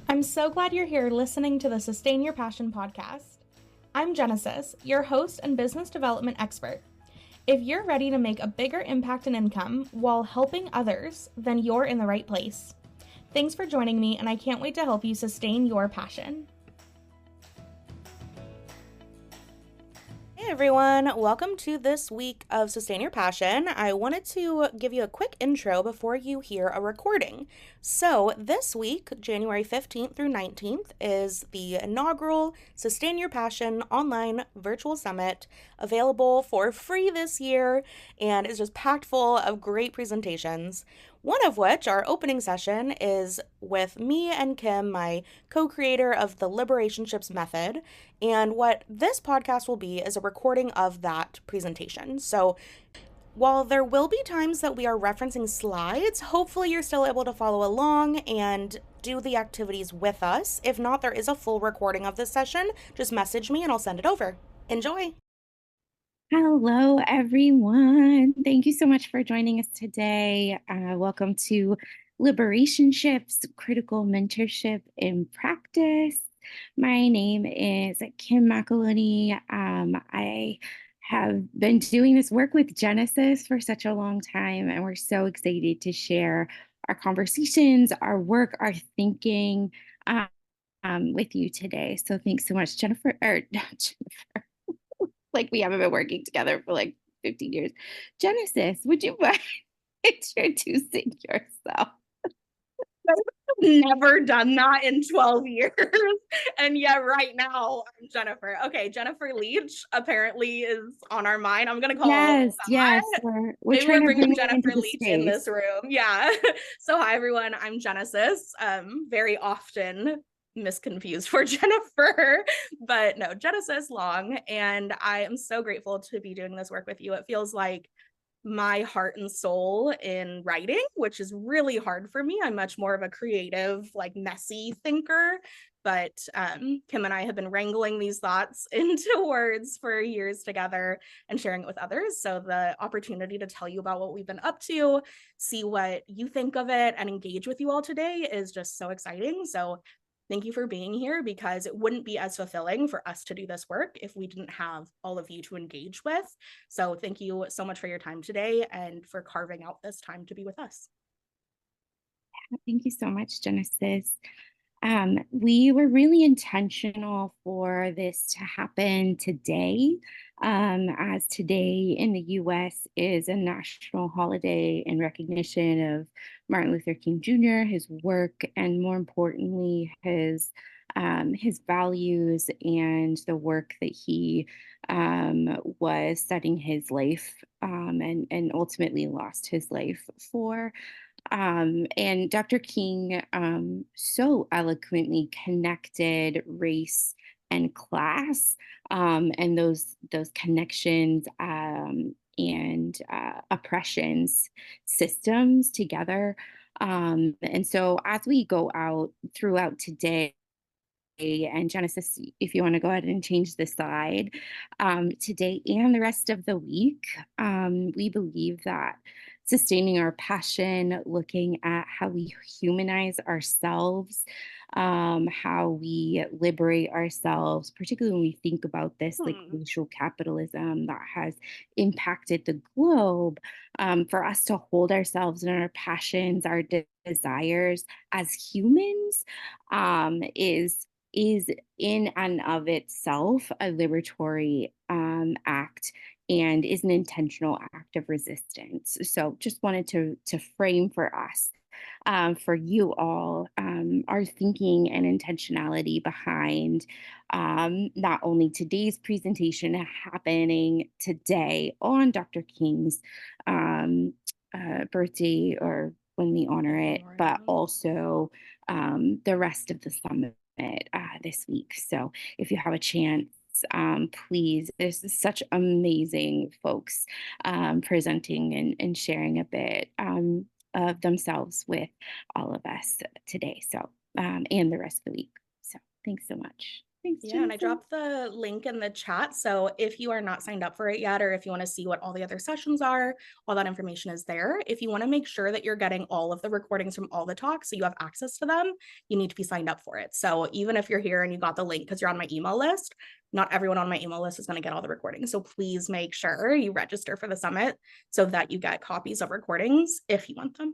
I'm so glad you're here listening to the Sustain Your Passion podcast. I'm Genesis, your host and business development expert. If you're ready to make a bigger impact and income while helping others, then you're in the right place. Thanks for joining me, and I can't wait to help you sustain your passion. Hey everyone, welcome to this week of Sustain Your Passion. I wanted to give you a quick intro before you hear a recording. So this week, January 15th through 19th, is the inaugural Sustain Your Passion online virtual summit, available for free this year, and is just packed full of great presentations. One of which, our opening session, is with me and Kim, my co-creator of the Liberationships method. And what this podcast will be is a recording of that presentation. So while there will be times that we are referencing slides, hopefully you're still able to follow along and do the activities with us. If not, there is a full recording of this session. Just message me and I'll send it over. Enjoy. Hello, everyone. Thank you so much for joining us today. Welcome to Liberationships, Critical Mentorship in Practice. My name is Kim McAloney. I have been doing this work with Genesis for such a long time, and we're so excited to share our conversations, our work, our thinking with you today. So thanks so much, Jennifer, or not Jennifer. Like we haven't been working together for like 15 years. Genesis, would you mind introducing yourself? I've never done that in 12 years. And yet right now I'm Jennifer. Okay, Jennifer Leach apparently is on our mind. I'm going to call Yes, that. yes. We're Maybe trying we're to bringing bring it into Jennifer the Leach in space. this room. Yeah. So hi everyone, I'm Genesis. Very often misconfused for Jennifer, but no, Genesis Long. And I am so grateful to be doing this work with you. It feels like my heart and soul in writing, which is really hard for me. I'm much more of a creative, like messy thinker. But Kim and I have been wrangling these thoughts into words for years together and sharing it with others. So the opportunity to tell you about what we've been up to, see what you think of it, and engage with you all today is just so exciting. So thank you for being here, because it wouldn't be as fulfilling for us to do this work if we didn't have all of you to engage with. So thank you so much for your time today and for carving out this time to be with us. Thank you so much, Genesis. We were really intentional for this to happen today, as today in the US is a national holiday in recognition of Martin Luther King Jr., his work, and more importantly, his values and the work that he was setting his life and ultimately lost his life for. And Dr. King so eloquently connected race and class, and those connections and oppressions systems together. And so as we go out throughout today, and Genesis, if you want to go ahead and change the slide, today and the rest of the week, we believe that sustaining our passion, looking at how we humanize ourselves, how we liberate ourselves, particularly when we think about this like racial capitalism that has impacted the globe, for us to hold ourselves and our passions, our desires as humans, is in and of itself a liberatory act and is an intentional act of resistance. So just wanted to frame for us, for you all, our thinking and intentionality behind not only today's presentation happening today on Dr. King's birthday, or when we honor it, but also the rest of the summit this week. So if you have a chance, please, there's such amazing folks presenting and sharing a bit of themselves with all of us today. So, and the rest of the week. So thanks so much. Thanks, Yeah, and I Genesis. dropped the link in the chat. So if you are not signed up for it yet, or if you want to see what all the other sessions are, all that information is there. If you want to make sure that you're getting all of the recordings from all the talks so you have access to them, you need to be signed up for it. So even if you're here and you got the link because you're on my email list, not everyone on my email list is going to get all the recordings. So please make sure you register for the summit so that you get copies of recordings if you want them.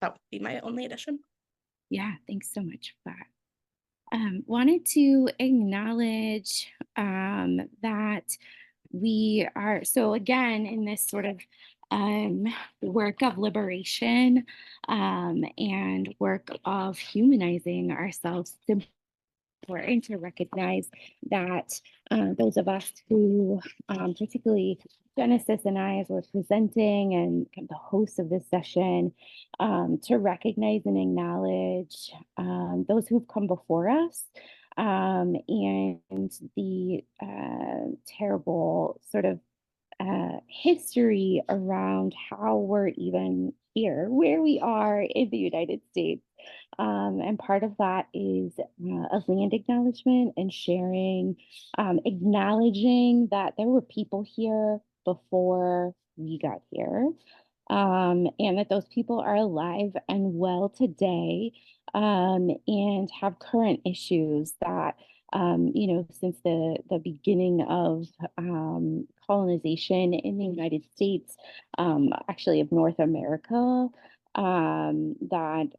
That would be my only addition. Yeah, thanks so much for that. Wanted to acknowledge that we are, so again, in this sort of um, work of liberation and work of humanizing ourselves, important to recognize that those of us who, particularly Genesis and I, as we're presenting and kind of the host of this session, to recognize and acknowledge those who've come before us and the terrible sort of history around how we're even here, where we are in the United States. And part of that is of land acknowledgement and sharing, acknowledging that there were people here before we got here, and that those people are alive and well today, and have current issues that since the beginning of colonization in the United States, actually of North America, that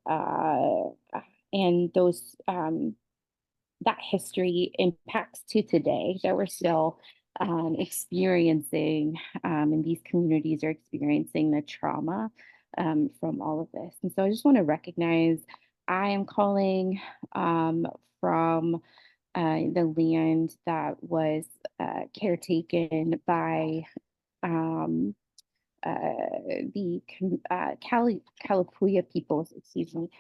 and those that history impacts to today that we're still experiencing, and these communities are experiencing the trauma from all of this. And so I just want to recognize I am calling from the land that was caretaken by um, the Kalapuya peoples, excuse me,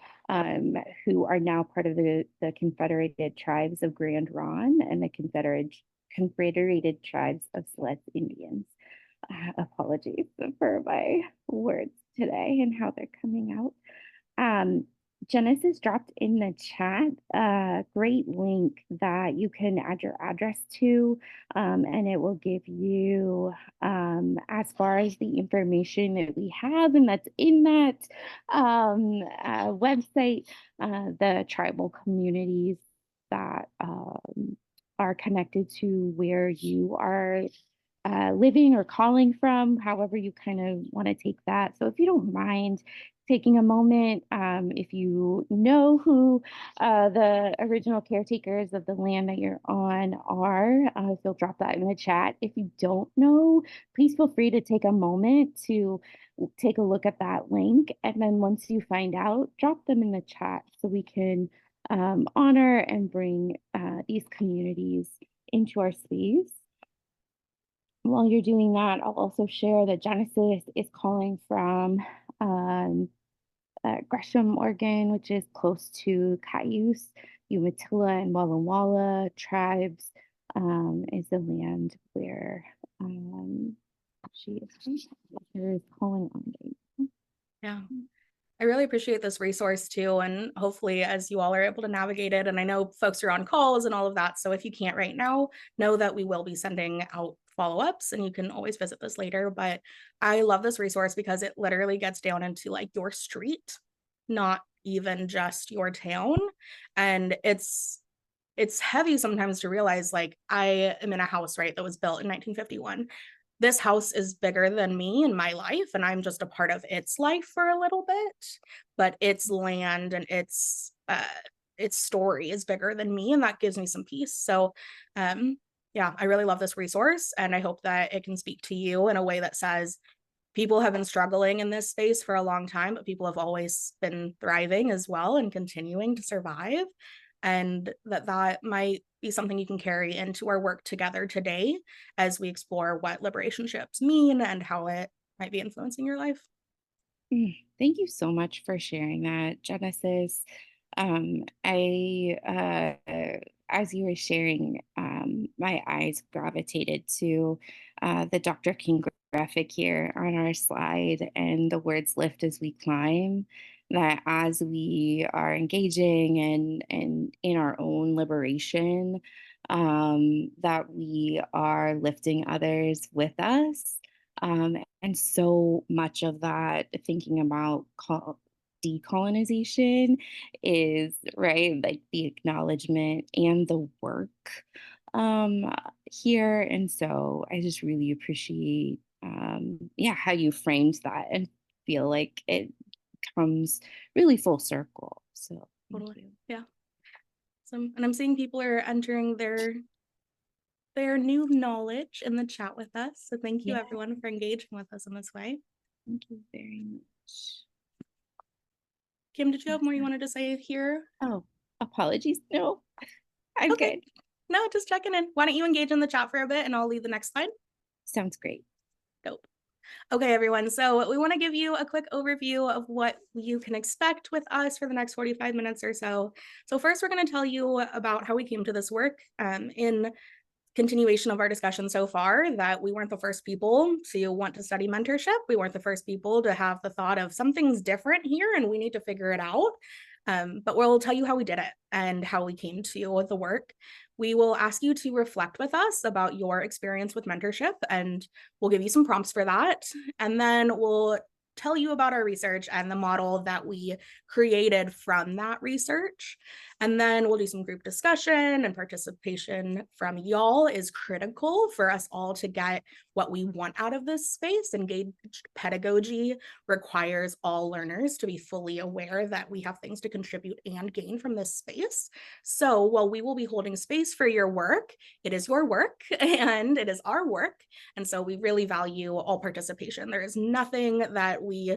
who are now part of the Confederated Tribes of Grand Ronde and the Confederated Tribes of Siletz Indians. Apologies for my words today and how they're coming out. Genesis dropped in the chat a great link that you can add your address to, and it will give you, as far as the information that we have, and that's in that website, the tribal communities that are connected to where you are living or calling from, however you kind of want to take that. So if you don't mind taking a moment, if you know who the original caretakers of the land that you're on are, if you'll drop that in the chat. If you don't know, please feel free to take a moment to take a look at that link. And then once you find out, drop them in the chat so we can honor and bring these communities into our space. While you're doing that, I'll also share that Genesis is calling from Gresham, Oregon, which is close to Cayuse, Umatilla, and Walla Walla tribes, is the land where she is calling on. Yeah. I really appreciate this resource too. And hopefully, as you all are able to navigate it, and I know folks are on calls and all of that. So if you can't right now, know that we will be sending out follow-ups and you can always visit this later. But I love this resource because it literally gets down into like your street, not even just your town. And it's heavy sometimes to realize like I am in a house, right, that was built in 1951. This house is bigger than me in my life, and I'm just a part of its life for a little bit, but its land and its story is bigger than me, and that gives me some peace. So yeah, I really love this resource, and I hope that it can speak to you in a way that says people have been struggling in this space for a long time, but people have always been thriving as well and continuing to survive, and that might be something you can carry into our work together today as we explore what liberationships mean and how it might be influencing your life. Thank you so much for sharing that, Genesis. As you were sharing, my eyes gravitated to the Dr. King graphic here on our slide and the words lift as we climb. That as we are engaging and in our own liberation, that we are lifting others with us. And so much of that, thinking about decolonization, is right, like the acknowledgement and the work um, here. And so I just really appreciate, yeah, how you framed that and feel like it comes really full circle. So thank Totally. you. Yeah. So, and I'm seeing people are entering their new knowledge in the chat with us. So thank you Yeah, everyone for engaging with us in this way. thank you very much. Kim, did you have more you Awesome. wanted to say here? Oh, apologies. No, I'm Okay. good. No, just checking in. Why don't you engage in the chat for a bit and I'll leave the next slide. Sounds great. Dope. Okay, everyone. So we want to give you a quick overview of what you can expect with us for the next 45 minutes or so. So first, we're going to tell you about how we came to this work in continuation of our discussion so far, that we weren't the first people to want to study mentorship. We weren't the first people to have the thought of something's different here and we need to figure it out. But we'll tell you how we did it and how we came to the work. We will ask you to reflect with us about your experience with mentorship, and we'll give you some prompts for that. And then we'll tell you about our research and the model that we created from that research. And then we'll do some group discussion, and participation from y'all is critical for us all to get what we want out of this space. Engaged pedagogy requires all learners to be fully aware that we have things to contribute and gain from this space. So while we will be holding space for your work, it is your work and it is our work. And so we really value all participation. There is nothing that we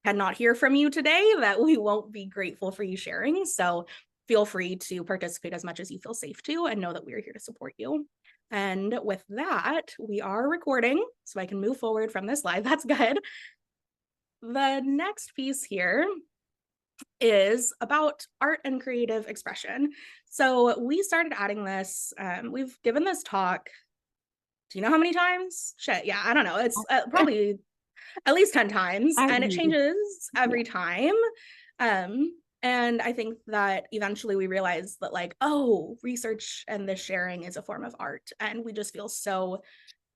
cannot hear from you today that we won't be grateful for you sharing. So feel free to participate as much as you feel safe to, and know that we are here to support you. And with that, we are recording, so I can move forward from this slide. That's good. The next piece here is about art and creative expression. So we started adding this, we've given this talk, do you know how many times? Shit, yeah, I don't know. It's probably at least 10 times, At and it least, changes yeah. every time. And I think that eventually we realized that, like, oh, research and the sharing is a form of art, and we just feel so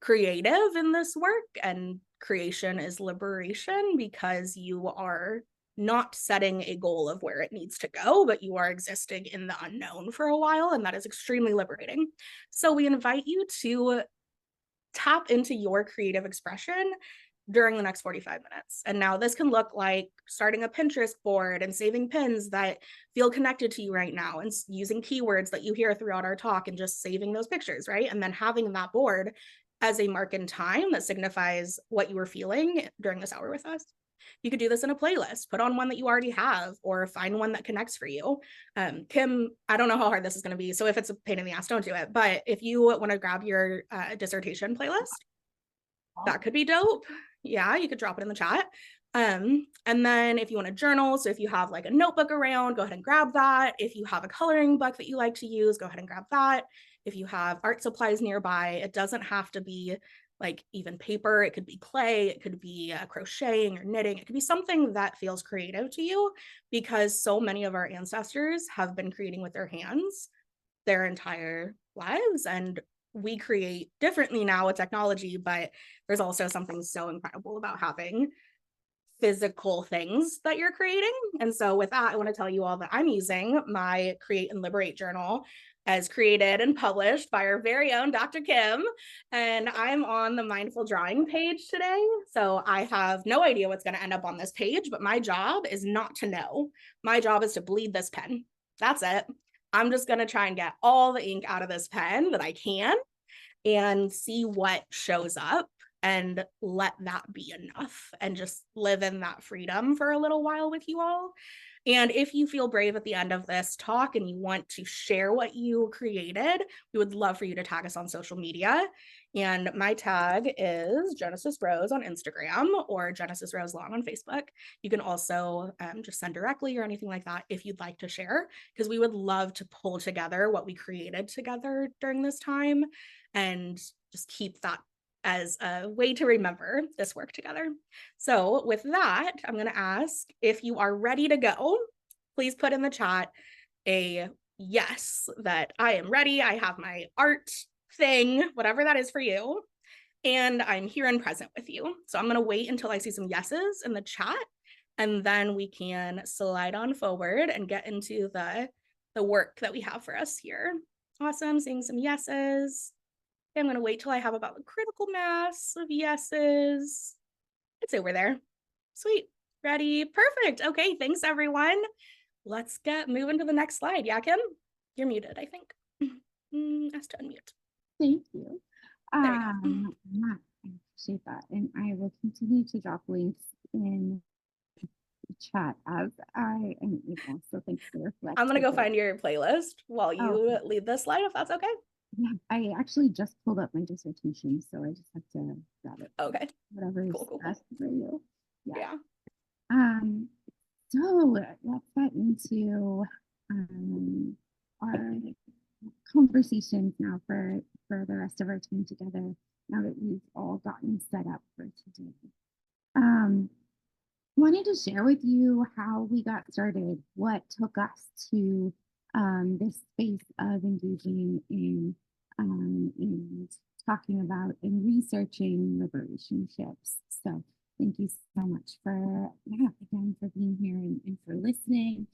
creative in this work, and creation is liberation because you are not setting a goal of where it needs to go, but you are existing in the unknown for a while, and that is extremely liberating. So we invite you to tap into your creative expression during the next 45 minutes. And now this can look like starting a Pinterest board and saving pins that feel connected to you right now, and using keywords that you hear throughout our talk and just saving those pictures, right? And then having that board as a mark in time that signifies what you were feeling during this hour with us. You could do this in a playlist, put on one that you already have, or find one that connects for you. Kim, I don't know how hard this is going to be, so if it's a pain in the ass, don't do it. But if you want to grab your dissertation playlist, that could be dope. Yeah, you could drop it in the chat. And then if you want to journal, so if you have like a notebook around, go ahead and grab that. If you have a coloring book that you like to use, go ahead and grab that. If you have art supplies nearby, it doesn't have to be like even paper. It could be clay, it could be crocheting or knitting. It could be something that feels creative to you, because so many of our ancestors have been creating with their hands their entire lives, and we create differently now with technology, but there's also something so incredible about having physical things that you're creating. And so with that, I want to tell you all that I'm using my Create and Liberate journal, as created and published by our very own Dr. Kim. And I'm on the mindful drawing page today. So I have no idea what's going to end up on this page, but my job is not to know. My job is to bleed this pen. That's it. I'm just going to try and get all the ink out of this pen that I can and see what shows up, and let that be enough, and just live in that freedom for a little while with you all. And if you feel brave at the end of this talk and you want to share what you created, we would love for you to tag us on social media. And my tag is Genesis Rose on Instagram, or Genesis Rose Long on Facebook. You can also just send directly or anything like that if you'd like to share, because we would love to pull together what we created together during this time and just keep that as a way to remember this work together. So with that, I'm going to ask if you are ready to go, please put in the chat a yes, that I am ready. I have my art thing, whatever that is for you. And I'm here and present with you. So I'm going to wait until I see some yeses in the chat, and then we can slide on forward and get into the work that we have for us here. Awesome, seeing some yeses. Okay, I'm going to wait till I have about the critical mass of yeses. I'd say we're there. Sweet. Ready? Perfect. Okay, thanks everyone. Let's get moving to the next slide. Yeah, Kim? You're muted, I think. Ask to unmute. Thank you. There we go. I appreciate that. And I will continue to drop links in the chat as I am able. So thanks for your I'm gonna go flexibility. find your playlist while Oh, you lead this slide, if that's okay. yeah, I actually just pulled up my dissertation, so I just have to grab it. Okay. Whatever is Cool. best for you. Yeah. Um, so let's get into our conversations now for the rest of our time together. Now that we've all gotten set up for today, wanted to share with you how we got started, what took us to this space of engaging in and talking about and researching liberationships. So thank you so much for again for being here and for listening.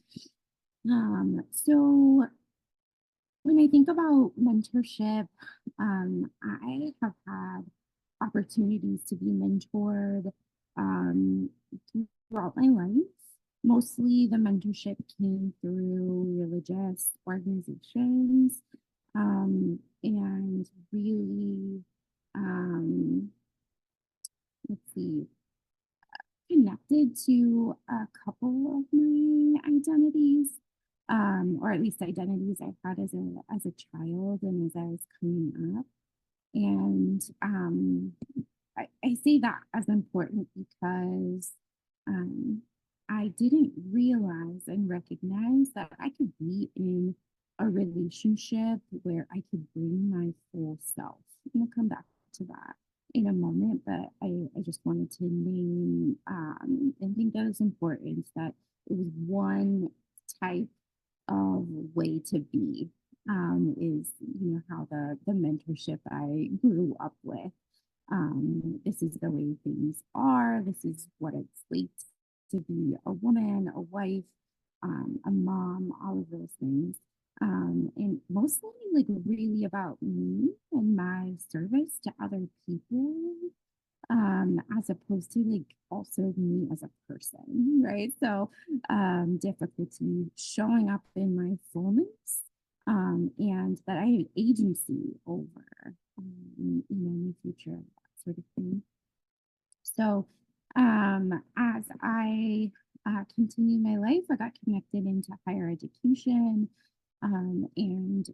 So when I think about mentorship, I have had opportunities to be mentored um, throughout my life. Mostly the mentorship came through religious organizations and really, um, let's see, connected to a couple of my identities, or at least identities I had as a child and as I was coming up. And I say that as important because um, I didn't realize and recognize that I could be in a relationship where I could bring my full self. I'm gonna come back to that in a moment, but I just wanted to name and think that it's important that it was one type of way to be is how the mentorship I grew up with. This is the way things are. This is what it's like to be a woman, a wife, a mom, all of those things. And mostly like really about me and my service to other people, as opposed to like also me as a person, right? So difficulty showing up in my fullness, and that I had agency over my future, that sort of thing. So as I continue my life, I got connected into higher education, and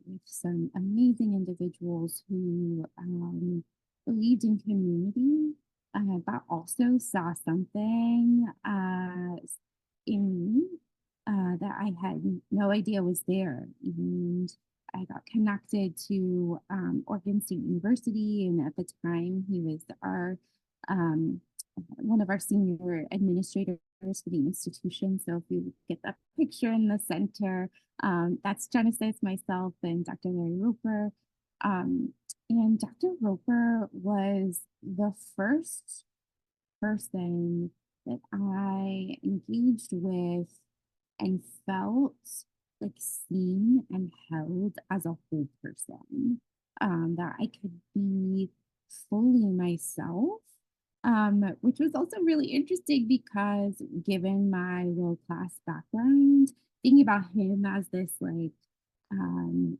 with some amazing individuals who believed in community, but also saw something in me that I had no idea was there. And I got connected to Oregon State University, and at the time, he was our one of our senior administrators for the institution. So if you get that picture in the center, that's Genesis, myself, and Dr. Larry Roper. And Dr. Roper was the first person that I engaged with and felt like seen and held as a whole person, that I could be fully myself, which was also really interesting because given my world class background, thinking about him as this like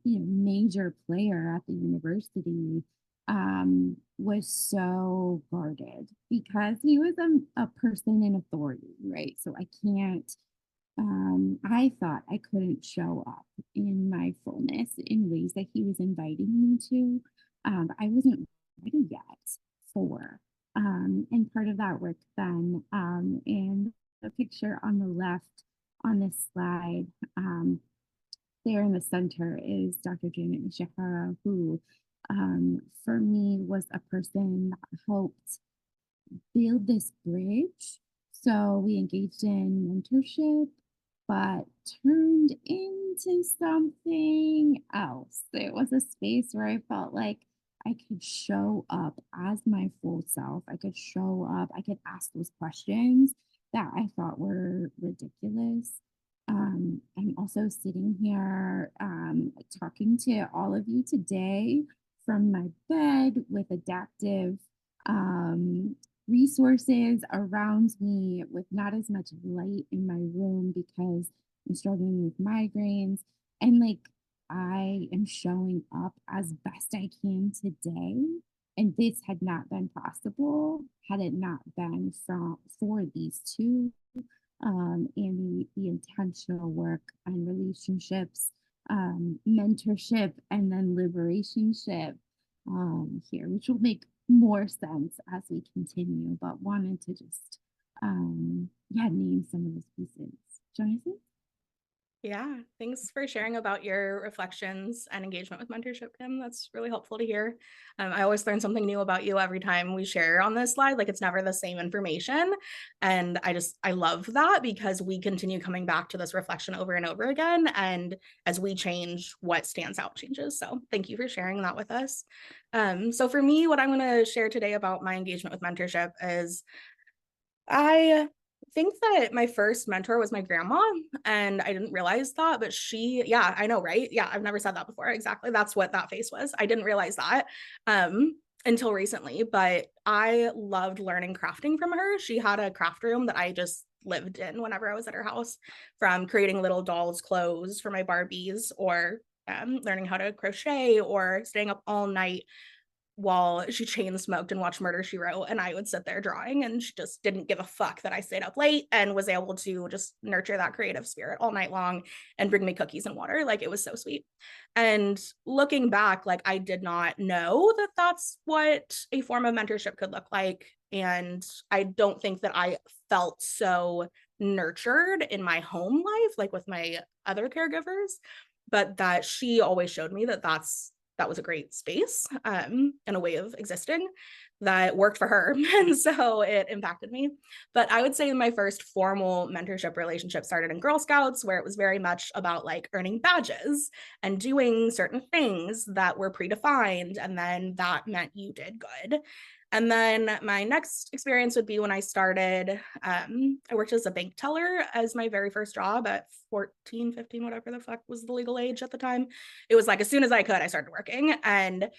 major player at the university was so guarded because he was a person in authority, right? So I thought I couldn't show up in my fullness in ways that he was inviting me to. I wasn't ready yet for. And part of that work then, in the picture on the left on this slide, there in the center is Dr. Janet Nishihara, who for me was a person that helped build this bridge. So we engaged in mentorship, but turned into something else. It was a space where I felt like I could show up as my full self. I could show up, I could ask those questions that I thought were ridiculous. I'm also sitting here talking to all of you today from my bed with adaptive um, resources around me with not as much light in my room because I'm struggling with migraines. And like, I am showing up as best I can today. And this had not been possible had it not been for these two and the intentional work on relationships, mentorship, and then liberationship here, which will make more sense as we continue, but wanted to just yeah, name some of those pieces. Jonathan? Yeah, thanks for sharing about your reflections and engagement with mentorship, Kim. That's really helpful to hear. I always learn something new about you every time we share on this slide. Like it's never the same information. And I love that because we continue coming back to this reflection over and over again. And as we change, what stands out changes. So thank you for sharing that with us. So for me, what I'm going to share today about my engagement with mentorship is I think that my first mentor was my grandma, and I didn't realize that, but yeah, I know, right? Yeah, I've never said that before. Exactly. That's what that face was. I didn't realize that until recently, but I loved learning crafting from her. She had a craft room that I just lived in whenever I was at her house, from creating little dolls' clothes for my Barbies or learning how to crochet or staying up all night while she chain smoked and watched Murder She Wrote, and I would sit there drawing, and she just didn't give a fuck that I stayed up late and was able to just nurture that creative spirit all night long and bring me cookies and water. Like it was so sweet. And looking back, like I did not know that that's what a form of mentorship could look like, and I don't think that I felt so nurtured in my home life like with my other caregivers, but that she always showed me that that was a great space and a way of existing that worked for her. And so it impacted me. But I would say my first formal mentorship relationship started in Girl Scouts, where it was very much about like earning badges and doing certain things that were predefined. And then that meant you did good. And then my next experience would be when I started, I worked as a bank teller as my very first job at 14, 15, whatever the fuck was the legal age at the time. It was like as soon as I could, I started working. And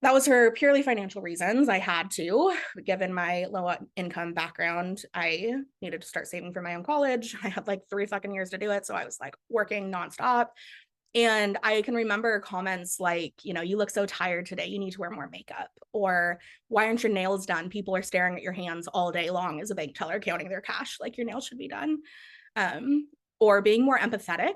that was for purely financial reasons. I had to, given my low income background, I needed to start saving for my own college. I had like 3 fucking years to do it. So I was like working nonstop. And I can remember comments like, you know, you look so tired today, you need to wear more makeup. Or why aren't your nails done? People are staring at your hands all day long as a bank teller counting their cash, like your nails should be done. Um, or being more empathetic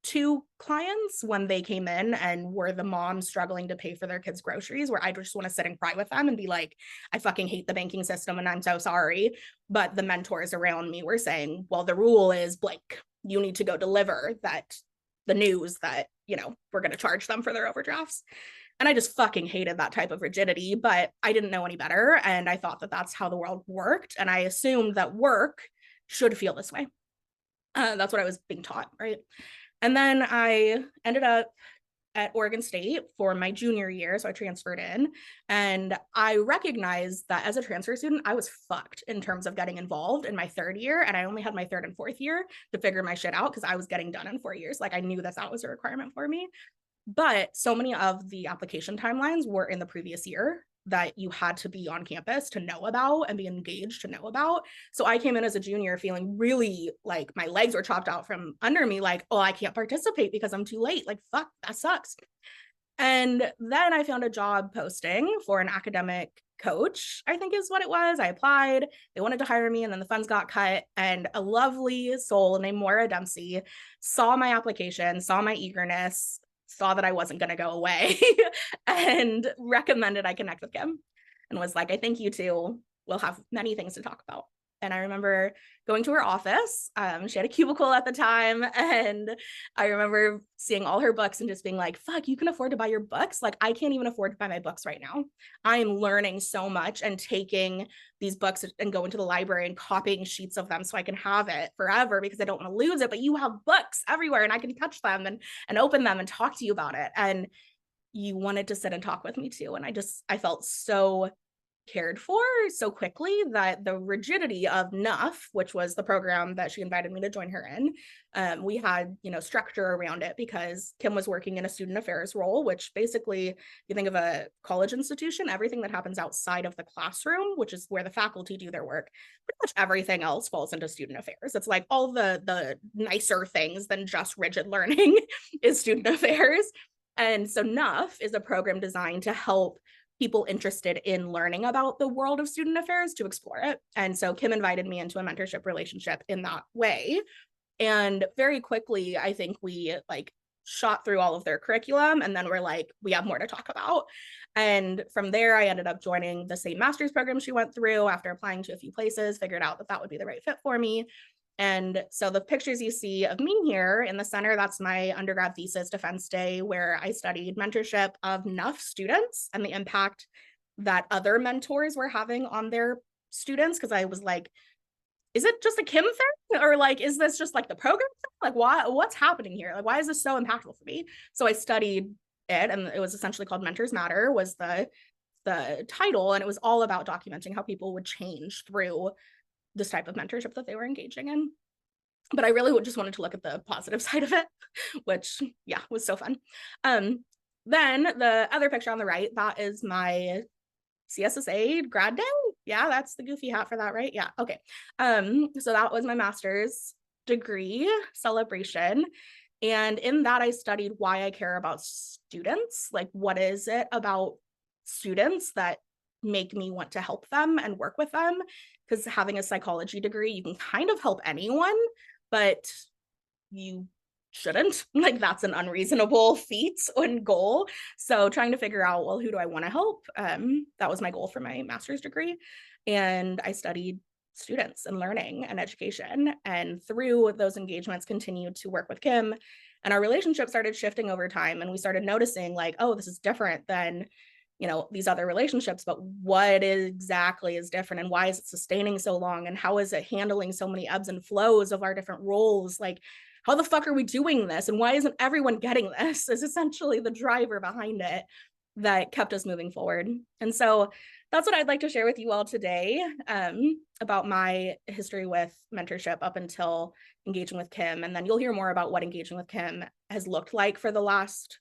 to clients when they came in and were the moms struggling to pay for their kids' groceries, where I just want to sit and cry with them and be like, I fucking hate the banking system and I'm so sorry. But the mentors around me were saying, well, the rule is blank. You need to go deliver the news that, you know, we're going to charge them for their overdrafts. And I just fucking hated that type of rigidity, but I didn't know any better. And I thought that that's how the world worked. And I assumed that work should feel this way. That's what I was being taught, right? And then I ended up at Oregon State for my junior year. So I transferred in, and I recognized that as a transfer student, I was fucked in terms of getting involved in my third year. And I only had my third and fourth year to figure my shit out because I was getting done in 4 years. Like I knew that that was a requirement for me. But so many of the application timelines were in the previous year that you had to be on campus to know about and be engaged to know about. So I came in as a junior feeling really like my legs were chopped out from under me, like, oh, I can't participate because I'm too late. Like, fuck, that sucks. And then I found a job posting for an academic coach, I think is what it was. I applied, they wanted to hire me, and then the funds got cut. And a lovely soul named Maura Dempsey saw my application, saw my eagerness, saw that I wasn't going to go away, and recommended I connect with Kim and was like, I think you two will have many things to talk about. And I remember going to her office. She had a cubicle at the time. And I remember seeing all her books and just being like, fuck, you can afford to buy your books? Like, I can't even afford to buy my books right now. I am learning so much and taking these books and going to the library and copying sheets of them so I can have it forever because I don't want to lose it. But you have books everywhere and I can touch them and open them and talk to you about it. And you wanted to sit and talk with me too. And I felt so cared for so quickly that the rigidity of NUF, which was the program that she invited me to join her in, we had, structure around it because Kim was working in a student affairs role, which basically, if you think of a college institution, everything that happens outside of the classroom, which is where the faculty do their work, pretty much everything else falls into student affairs. It's like all the nicer things than just rigid learning is student affairs. And so NUF is a program designed to help people interested in learning about the world of student affairs to explore it. And so Kim invited me into a mentorship relationship in that way. And very quickly, I think we shot through all of their curriculum and then we're like, we have more to talk about. And from there, I ended up joining the same master's program she went through after applying to a few places, figured out that would be the right fit for me. And so the pictures you see of me here in the center, that's my undergrad thesis defense day, where I studied mentorship of NUF students and the impact that other mentors were having on their students. Because I was like, is it just a Kim thing? Or is this just the program thing? What's happening here? Why is this so impactful for me? So I studied it, and it was essentially called Mentors Matter was the title. And it was all about documenting how people would change through this type of mentorship that they were engaging in. But I really just wanted to look at the positive side of it, which was so fun. Then the other picture on the right, that is my CSSA grad day. Yeah, that's the goofy hat for that, right? Yeah, okay. So that was my master's degree celebration. And in that, I studied why I care about students. What is it about students that make me want to help them and work with them? Because having a psychology degree, you can kind of help anyone, but you shouldn't. That's an unreasonable feat and goal. So trying to figure out, well, who do I want to help? That was my goal for my master's degree. And I studied students and learning and education. And through those engagements, continued to work with Kim. And our relationship started shifting over time. And we started noticing oh, this is different than these other relationships, but what exactly is different and why is it sustaining so long? And how is it handling so many ebbs and flows of our different roles? How the fuck are we doing this? And why isn't everyone getting this? Is essentially the driver behind it that kept us moving forward. And so that's what I'd like to share with you all today about my history with mentorship up until engaging with Kim. And then you'll hear more about what engaging with Kim has looked like for the last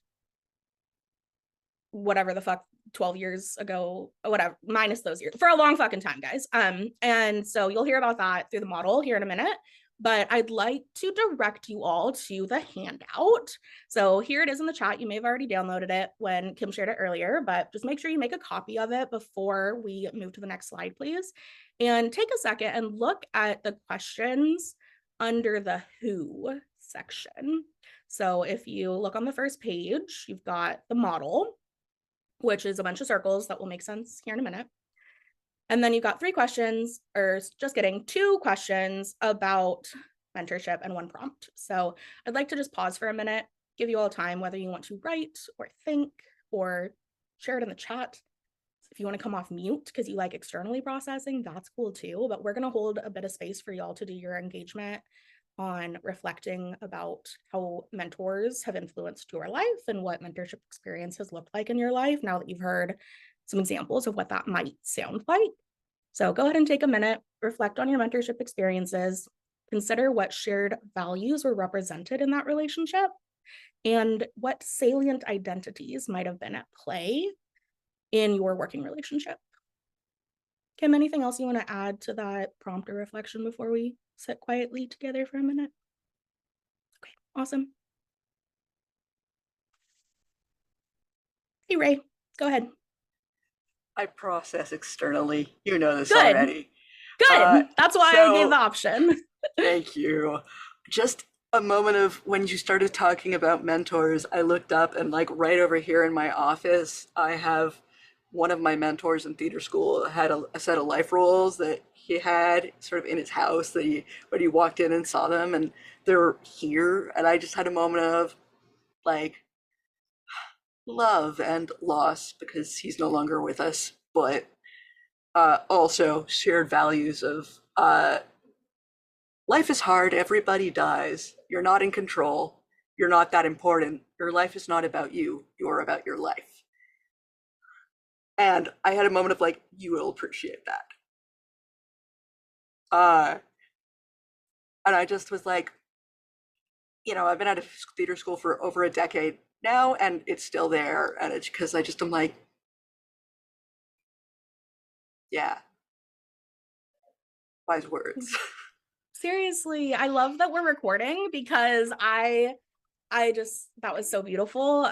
whatever the fuck 12 years ago, or whatever, minus those years, for a long fucking time, guys. And so you'll hear about that through the model here in a minute, but I'd like to direct you all to the handout. So here it is in the chat. You may have already downloaded it when Kim shared it earlier, but just make sure you make a copy of it before we move to the next slide, please. And take a second and look at the questions under the who section. So if you look on the first page, you've got the model, which is a bunch of circles that will make sense here in a minute. And then you've got 3 questions, or just kidding, 2 questions about mentorship and 1 prompt. So I'd like to just pause for a minute, give you all time, whether you want to write or think or share it in the chat. If you want to come off mute because you like externally processing, that's cool too. But we're going to hold a bit of space for y'all to do your engagement on reflecting about how mentors have influenced your life and what mentorship experience has looked like in your life now that you've heard some examples of what that might sound like. So go ahead and take a minute, reflect on your mentorship experiences, consider what shared values were represented in that relationship, and what salient identities might have been at play in your working relationship. Kim, anything else you want to add to that prompt or reflection before we sit quietly together for a minute? Okay, awesome. Hey, Ray, go ahead. I process externally. You know this already. Good. That's why I gave the option. Thank you. Just a moment of when you started talking about mentors, I looked up and right over here in my office, I have one of my mentors in theater school had a set of life rules that he had sort of in his house that when he walked in and saw them, and they're here. And I just had a moment of like love and loss because he's no longer with us, but also shared values of life is hard, everybody dies, you're not in control, you're not that important, your life is not about you, you're about your life. And I had a moment of like, you will appreciate that. And I just was like, I've been at a theater school for over a decade now, and it's still there. And it's because I'm like, yeah, wise words. Seriously, I love that we're recording because I just, that was so beautiful.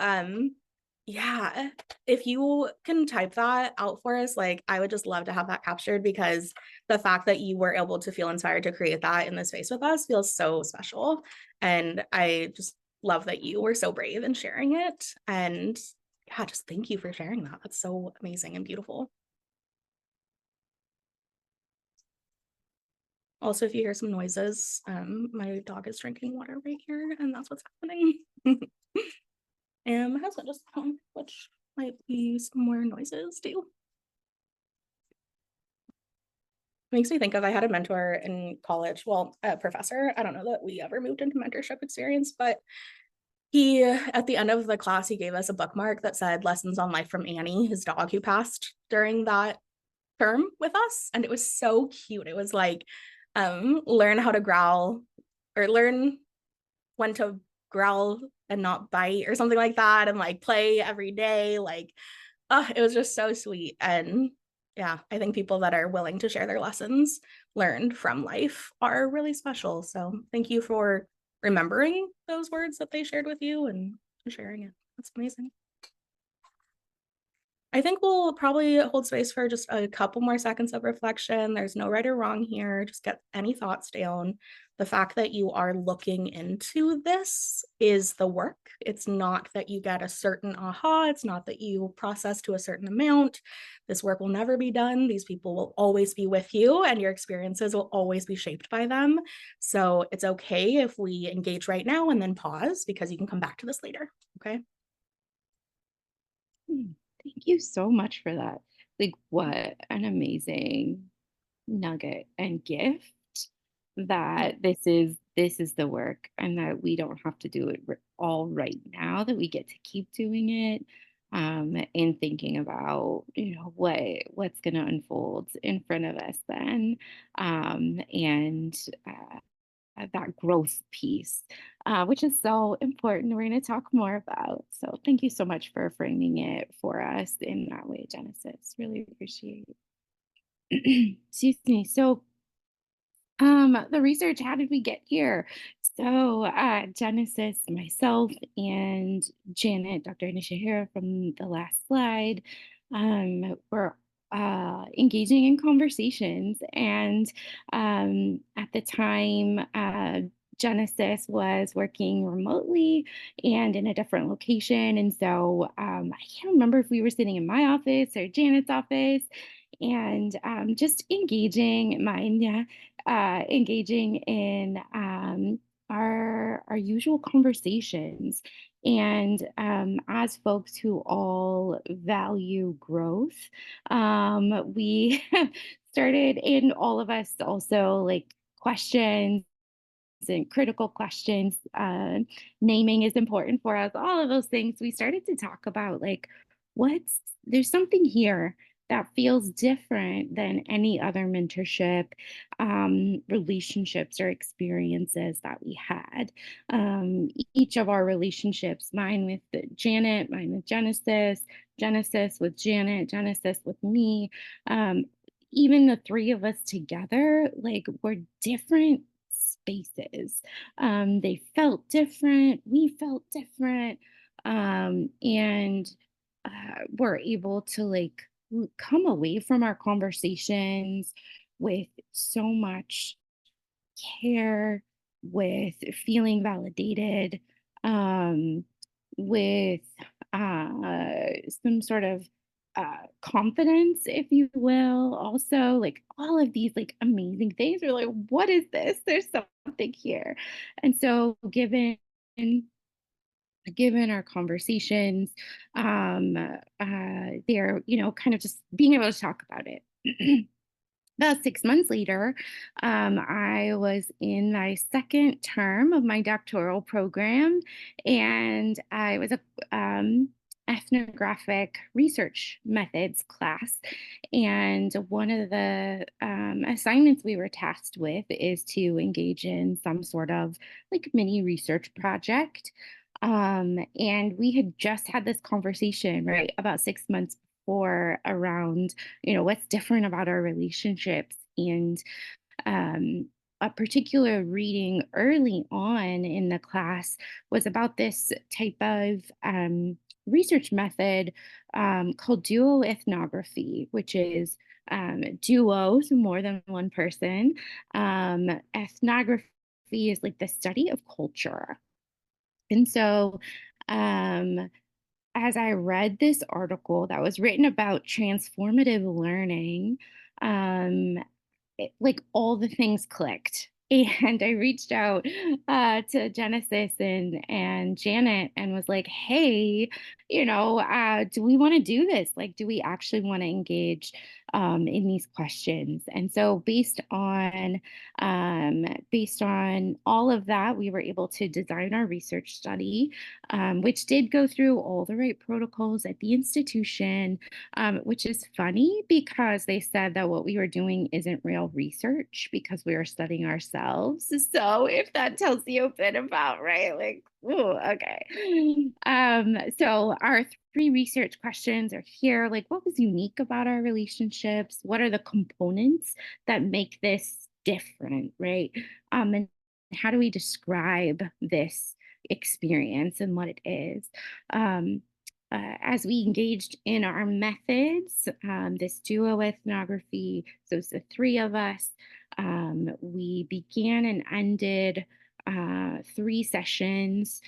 Yeah, if you can type that out for us, like I would just love to have that captured, because the fact that you were able to feel inspired to create that in this space with us feels so special. And I just love that you were so brave in sharing it. And yeah, just thank you for sharing that. That's so amazing and beautiful. Also, if you hear some noises, my dog is drinking water right here, and that's what's happening. And my husband just home, which might be some more noises too. Makes me think of, I had a mentor in college, well, a professor. I don't know that we ever moved into mentorship experience, but he, at the end of the class, he gave us a bookmark that said lessons on life from Annie, his dog who passed during that term with us. And it was so cute. It was like, learn how to growl, or learn when to growl and not bite, or something like that, and like play every day. Like, it was just so sweet. And yeah, I think people that are willing to share their lessons learned from life are really special. So thank you for remembering those words that they shared with you and sharing it. That's amazing. I think we'll probably hold space for just a couple more seconds of reflection. There's no right or wrong here. Just get any thoughts down. The fact that you are looking into this is the work. It's not that you get a certain aha. It's not that you process to a certain amount. This work will never be done. These people will always be with you, and your experiences will always be shaped by them. So it's okay if we engage right now and then pause, because you can come back to this later. Okay. Thank you so much for that. Like, what an amazing nugget and gift that this is the work, and that we don't have to do it all right now, that we get to keep doing it, and thinking about what's going to unfold in front of us then, and that growth piece, which is so important. We're going to talk more about. So thank you so much for framing it for us in that way, Genesis. Really appreciate it. Excuse me. So the research, how did we get here? So Genesis, myself, and Janet, Dr. Nishihira from the last slide, were engaging in conversations. And at the time, Genesis was working remotely and in a different location. And so I can't remember if we were sitting in my office or Janet's office, and just engaging in our usual conversations. And as folks who all value growth, we started in all of us also like questions and critical questions. Naming is important for us, all of those things. We started to talk about like, there's something here that feels different than any other mentorship, relationships or experiences that we had. Each of our relationships, mine with Janet, mine with Genesis, Genesis with Janet, Genesis with me, even the three of us together, like, were different spaces. They felt different. We felt different. And we're able to like come away from our conversations with so much care, with feeling validated, with some sort of confidence, if you will. Also, like all of these like amazing things. We're like, what is this? There's something here. And so, given our conversations, they're kind of just being able to talk about it. About 6 months later, I was in my second term of my doctoral program, and I was a ethnographic research methods class. And one of the assignments we were tasked with is to engage in some sort of like mini research project. And we had just had this conversation, right, about 6 months before around what's different about our relationships. And a particular reading early on in the class was about this type of research method called duo-ethnography, which is duos, more than one person. Ethnography is like the study of culture. And so, um, as I read this article that was written about transformative learning, um, like all the things clicked. And I reached out to Genesis and Janet and was like, hey, do we want to do this? Like, do we actually want to engage in these questions? And so based on all of that, we were able to design our research study, which did go through all the right protocols at the institution, which is funny because they said that what we were doing isn't real research because we were studying ourselves. So if that tells you a bit about, right, like, ooh, okay. So our three research questions are here. Like, what was unique about our relationships? What are the components that make this different, right? And how do we describe this experience and what it is? As we engaged in our methods, this duo ethnography, so it's the three of us, we began and ended 4 sessions,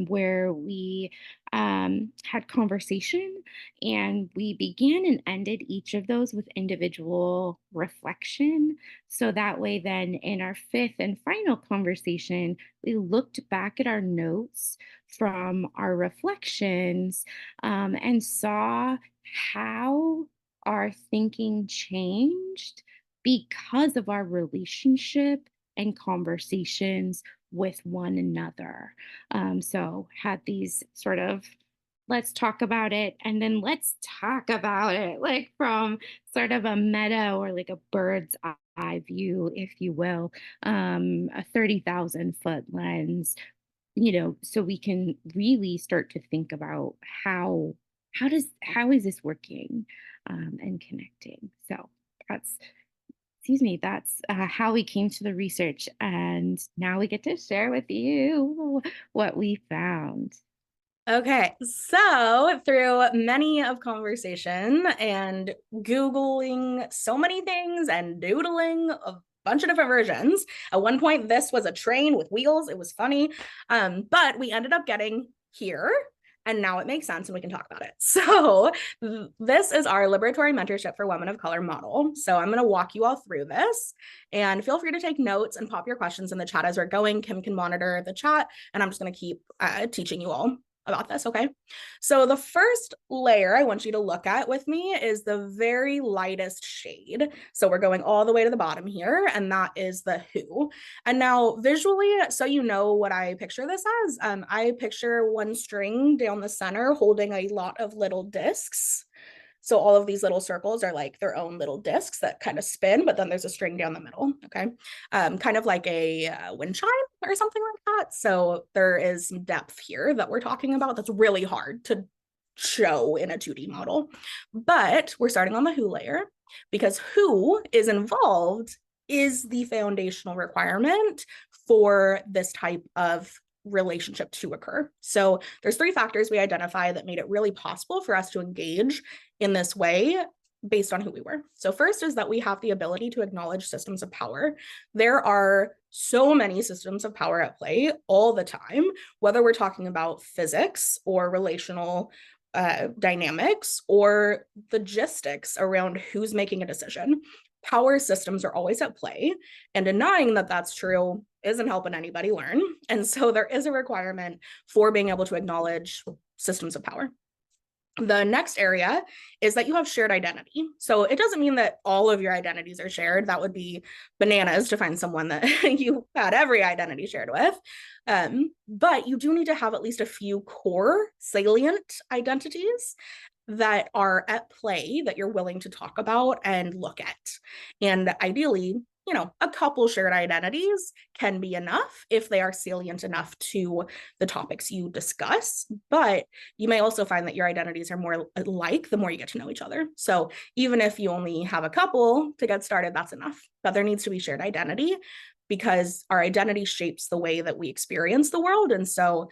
where we had conversation, and we began and ended each of those with individual reflection. So that way, then in our fifth and final conversation, we looked back at our notes from our reflections, and saw how our thinking changed because of our relationship and conversations with one another. So had these sort of let's talk about it, and then let's talk about it, like from sort of a meta or like a bird's eye view, if you will, a 30,000 foot lens, so we can really start to think about how is this working, and connecting. So that's that's how we came to the research. And now we get to share with you what we found. Okay, so through many of conversation and Googling so many things and doodling a bunch of different versions, at one point this was a train with wheels. It was funny, but we ended up getting here, and now it makes sense and we can talk about it. So this is our liberatory mentorship for women of color model. So I'm going to walk you all through this, and feel free to take notes and pop your questions in the chat as we're going. Kim can monitor the chat, and I'm just going to keep teaching you all about this. Okay. So the first layer I want you to look at with me is the very lightest shade. So we're going all the way to the bottom here, and that is the who. And now visually, so you know what I picture this as, I picture one string down the center holding a lot of little discs. So all of these little circles are like their own little discs that kind of spin, but then there's a string down the middle, okay? Kind of like a wind chime or something like that. So there is some depth here that we're talking about that's really hard to show in a 2D model. But we're starting on the who layer, because who is involved is the foundational requirement for this type of relationship to occur. So there's 3 factors we identify that made it really possible for us to engage in this way based on who we were. So first is that we have the ability to acknowledge systems of power. There are so many systems of power at play all the time, whether we're talking about physics or relational dynamics or logistics around who's making a decision. Power systems are always at play, and denying that that's true isn't helping anybody learn. And so there is a requirement for being able to acknowledge systems of power. The next area is that you have shared identity. So it doesn't mean that all of your identities are shared. That would be bananas to find someone that you had every identity shared with. But you do need to have at least a few core salient identities that are at play that you're willing to talk about and look at. And ideally, a couple shared identities can be enough if they are salient enough to the topics you discuss. But you may also find that your identities are more alike the more you get to know each other. So even if you only have a couple to get started, that's enough. But there needs to be shared identity because our identity shapes the way that we experience the world. And so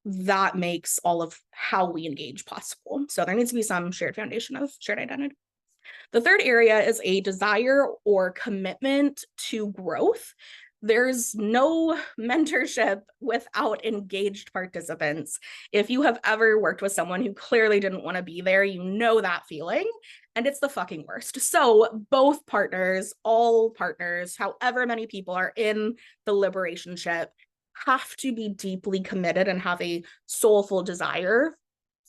that makes all of how we engage possible. So there needs to be some shared foundation of shared identity. The third area is a desire or commitment to growth. There's no mentorship without engaged participants. If you have ever worked with someone who clearly didn't want to be there, you know that feeling, and it's the fucking worst. So both partners, all partners, however many people are in the liberationship, have to be deeply committed and have a soulful desire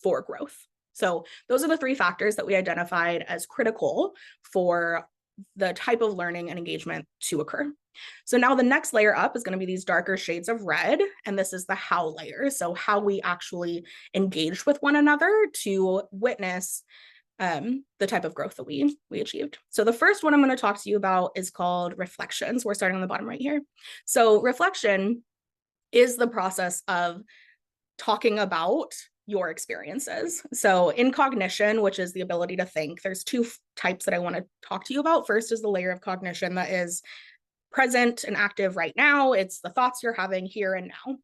for growth. So those are the three factors that we identified as critical for the type of learning and engagement to occur. So now the next layer up is going to be these darker shades of red, and this is the how layer. So how we actually engage with one another to witness the type of growth that we achieved. So the first one I'm going to talk to you about is called reflections. We're starting on the bottom right here. So reflection is the process of talking about your experiences. So in cognition, which is the ability to think, there's two types that I want to talk to you about. First is the layer of cognition that is present and active right now. It's the thoughts you're having here and now.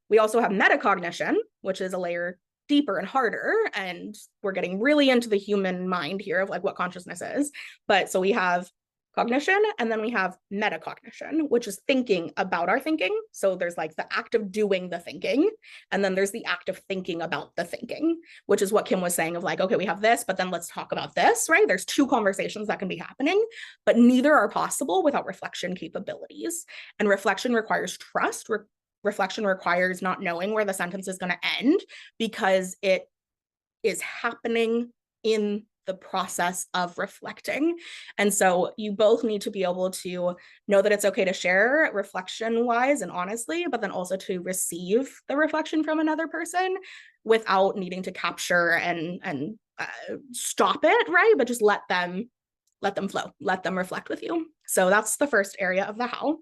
We also have metacognition, which is a layer deeper and harder. And we're getting really into the human mind here of like what consciousness is. But so we have cognition, and then we have metacognition, which is thinking about our thinking. So there's like the act of doing the thinking, and then there's the act of thinking about the thinking, which is what Kim was saying of like, okay, we have this, but then let's talk about this, right? There's two conversations that can be happening, but neither are possible without reflection capabilities. And reflection requires trust. Reflection requires not knowing where the sentence is going to end because it is happening in the process of reflecting. And so you both need to be able to know that it's okay to share reflection wise and honestly, but then also to receive the reflection from another person without needing to capture and stop it, right? But just let them flow, let them reflect with you. So that's the first area of the how.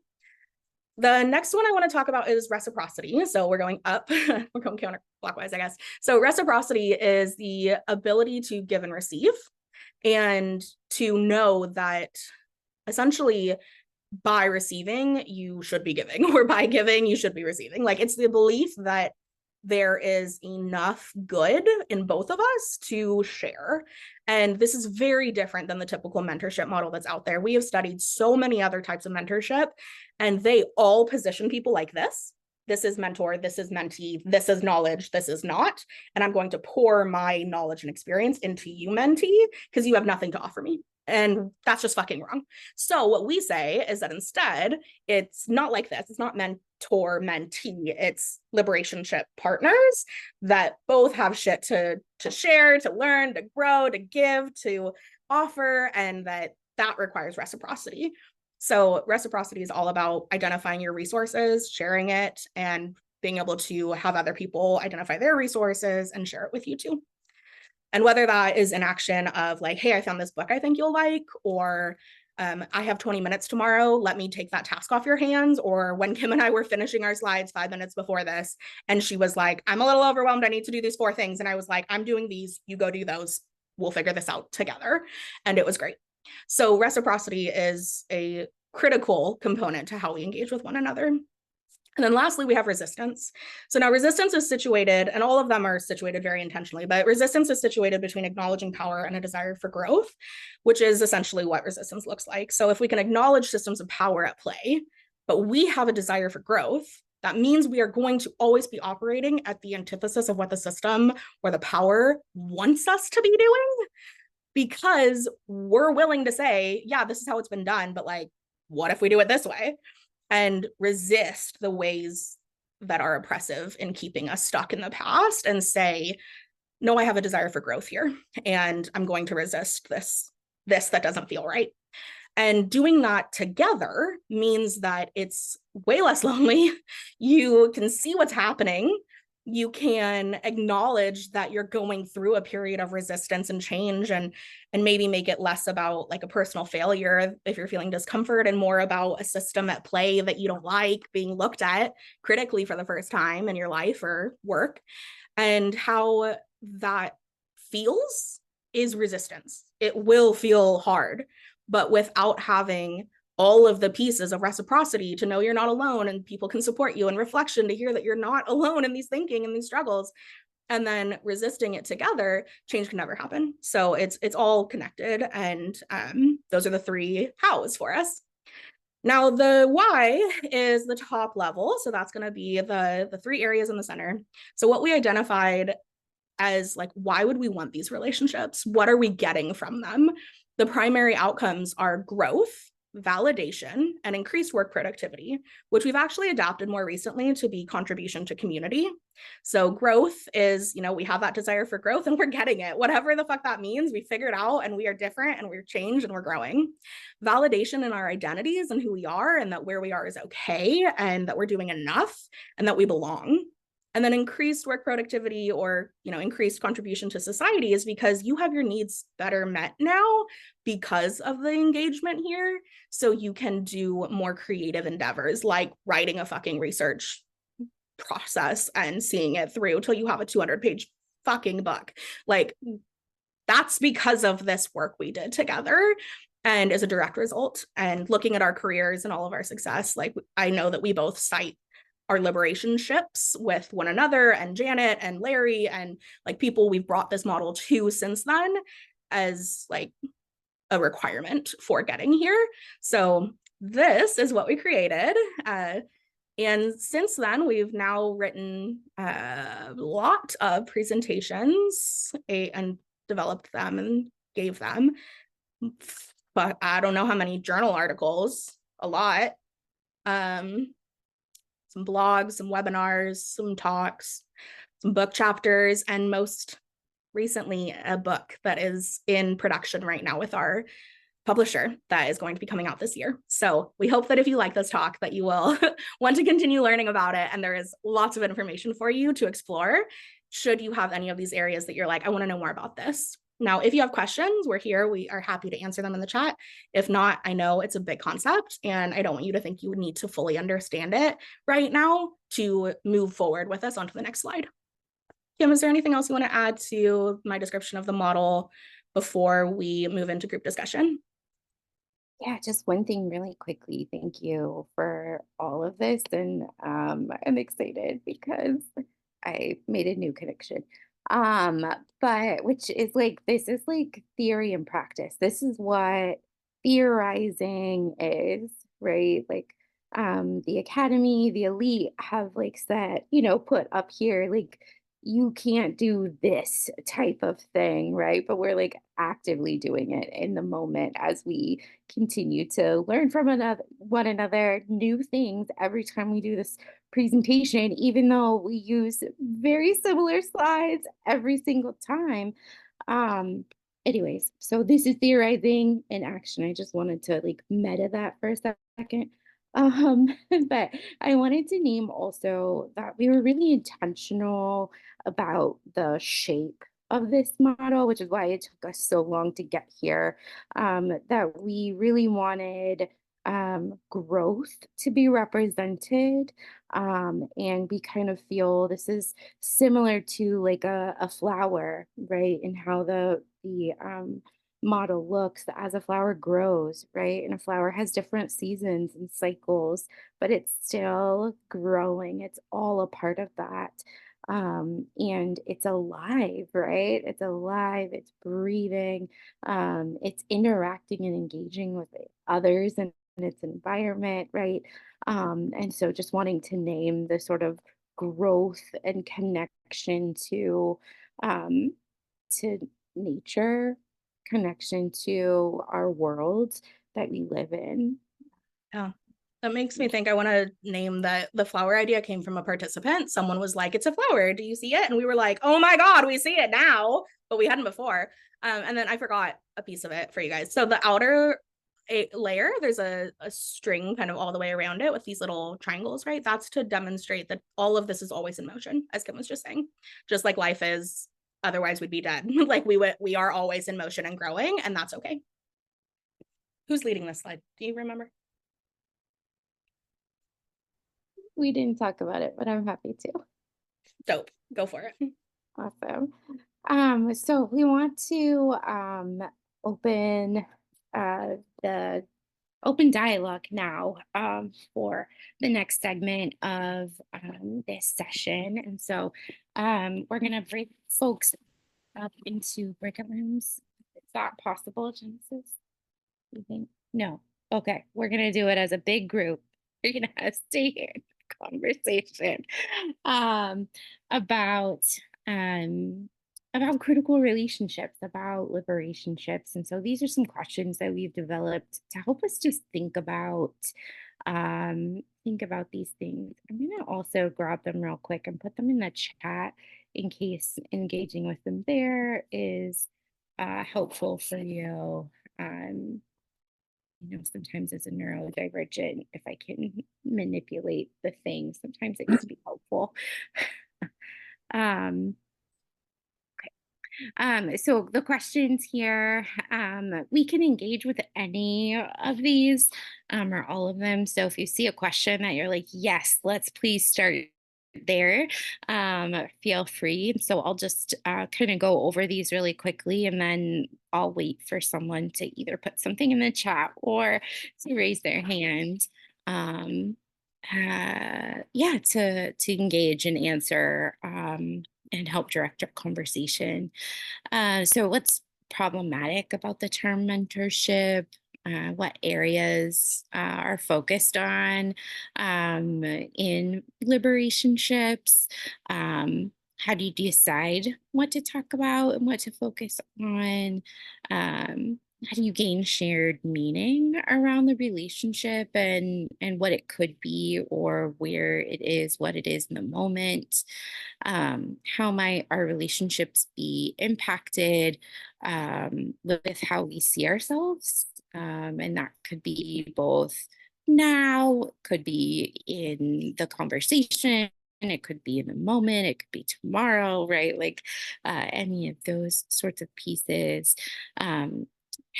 The next one I want to talk about is reciprocity. So we're going up, we're going counterclockwise, I guess. So reciprocity is the ability to give and receive, and to know that essentially by receiving, you should be giving, or by giving, you should be receiving. Like it's the belief that there is enough good in both of us to share. And this is very different than the typical mentorship model that's out there. We have studied so many other types of mentorship, and they all position people like this. This is mentor, this is mentee, this is knowledge, this is not. And I'm going to pour my knowledge and experience into you, mentee, because you have nothing to offer me. And that's just fucking wrong. So what we say is that instead, it's not like this. It's not mentor, mentee. It's liberationship partners that both have shit to share, to learn, to grow, to give, to offer, and that requires reciprocity. So reciprocity is all about identifying your resources, sharing it, and being able to have other people identify their resources and share it with you too. And whether that is an action of like, hey, I found this book I think you'll like, or I have 20 minutes tomorrow, let me take that task off your hands. Or when Kim and I were finishing our slides 5 minutes before this, and she was like, I'm a little overwhelmed, I need to do these 4 things. And I was like, I'm doing these, you go do those, we'll figure this out together. And it was great. So reciprocity is a critical component to how we engage with one another. And then lastly, we have resistance. So now resistance is situated, and all of them are situated very intentionally, but resistance is situated between acknowledging power and a desire for growth, which is essentially what resistance looks like. So if we can acknowledge systems of power at play, but we have a desire for growth, that means we are going to always be operating at the antithesis of what the system or the power wants us to be doing, because we're willing to say, yeah, this is how it's been done, but like, what if we do it this way? And resist the ways that are oppressive in keeping us stuck in the past and say, no, I have a desire for growth here, and I'm going to resist this that doesn't feel right. And doing that together means that it's way less lonely. You can see what's happening. You can acknowledge that you're going through a period of resistance and change, and maybe make it less about like a personal failure if you're feeling discomfort, and more about a system at play that you don't like being looked at critically for the first time in your life or work. And how that feels is resistance. It will feel hard, but without having all of the pieces of reciprocity to know you're not alone and people can support you, and reflection to hear that you're not alone in these thinking and these struggles, and then resisting it together, change can never happen. So it's all connected, and those are the three hows for us. Now the why is the top level, so that's going to be the three areas in the center. So what we identified as like, why would we want these relationships? What are we getting from them? The primary outcomes are growth, validation, and increased work productivity, which we've actually adapted more recently to be contribution to community. So growth is, we have that desire for growth and we're getting it. Whatever the fuck that means, we figured out, and we are different and we're changed and we're growing. Validation in our identities and who we are, and that where we are is okay, and that we're doing enough, and that we belong. And then increased work productivity, or increased contribution to society, is because you have your needs better met now because of the engagement here. So you can do more creative endeavors like writing a fucking research process and seeing it through till you have a 200-page fucking book. Like, that's because of this work we did together, and is a direct result. And looking at our careers and all of our success, like, I know that we both cite our Liberationships with one another, and Janet and Larry, and like people we've brought this model to since then, as like a requirement for getting here. So this is what we created. And since then, we've now written a lot of presentations and developed them and gave them. But I don't know how many journal articles, a lot. Some blogs, some webinars, some talks, some book chapters, and most recently a book that is in production right now with our publisher that is going to be coming out this year. So we hope that if you like this talk, that you will want to continue learning about it. And there is lots of information for you to explore should you have any of these areas that you're like, I want to know more about this. Now, if you have questions, we're here. We are happy to answer them in the chat. If not, I know it's a big concept, and I don't want you to think you would need to fully understand it right now to move forward with us onto the next slide. Kim, is there anything else you want to add to my description of the model before we move into group discussion? Yeah, just one thing really quickly. Thank you for all of this. And I'm excited because I made a new connection. Um, but which is like, this is like theory and practice. This is what theorizing is, right? Like the academy, the elite have like said, put up here, like you can't do this type of thing, right? But we're like actively doing it in the moment as we continue to learn from one another, new things every time we do this presentation, even though we use very similar slides every single time. Um, Anyways, so this is theorizing in action. I just wanted to like meta that for a second. Um, but I wanted to name also that we were really intentional about the shape of this model, which is why it took us so long to get here. That we really wanted growth to be represented. And we kind of feel this is similar to like a flower, right? And how the model looks as a flower grows, right? And a flower has different seasons and cycles, but it's still growing. It's all a part of that. And it's alive, right? It's alive, it's breathing, it's interacting and engaging with others and its environment, right? And so just wanting to name the sort of growth and connection um, to nature, connection to our world that we live in. Yeah. That makes me think I want to name that the flower idea came from a participant. Someone was like, it's a flower. Do you see it? And we were like, oh my God, we see it now, but we hadn't before. And then I forgot a piece of it for you guys. So the outer layer, there's a string kind of all the way around it with these little triangles, right? That's to demonstrate that all of this is always in motion, as Kim was just saying, just like life is. Otherwise, we'd be dead. Like we are always in motion and growing, and that's okay. Who's leading this slide? Do you remember? We didn't talk about it, but I'm happy to. Dope. Go for it. Awesome. So we want to open the open dialogue now for the next segment of this session. And so we're going to break folks up into breakout rooms. Is that possible, Genesis? You think? No. Okay. We're going to do it as a big group. You're going to stay here in the conversation about critical relationships, about liberationships. And so these are some questions that we've developed to help us just think about these things. I'm going to also grab them real quick and put them in the chat in case engaging with them there is helpful for you. Sometimes as a neurodivergent, if I can manipulate the thing, sometimes it can be helpful. So the questions here, we can engage with any of these or all of them. So if you see a question that you're like, yes, let's please start there, feel free. So I'll just kind of go over these really quickly, and then I'll wait for someone to either put something in the chat or to raise their hand. To engage and answer and help direct our conversation. So what's problematic about the term mentorship? What areas are focused on in liberationships? How do you decide what to talk about and what to focus on? How do you gain shared meaning around the relationship and what it could be or where it is, what it is in the moment? How might our relationships be impacted with how we see ourselves? And that could be both now, could be in the conversation, it could be in the moment, it could be tomorrow, right? Like any of those sorts of pieces.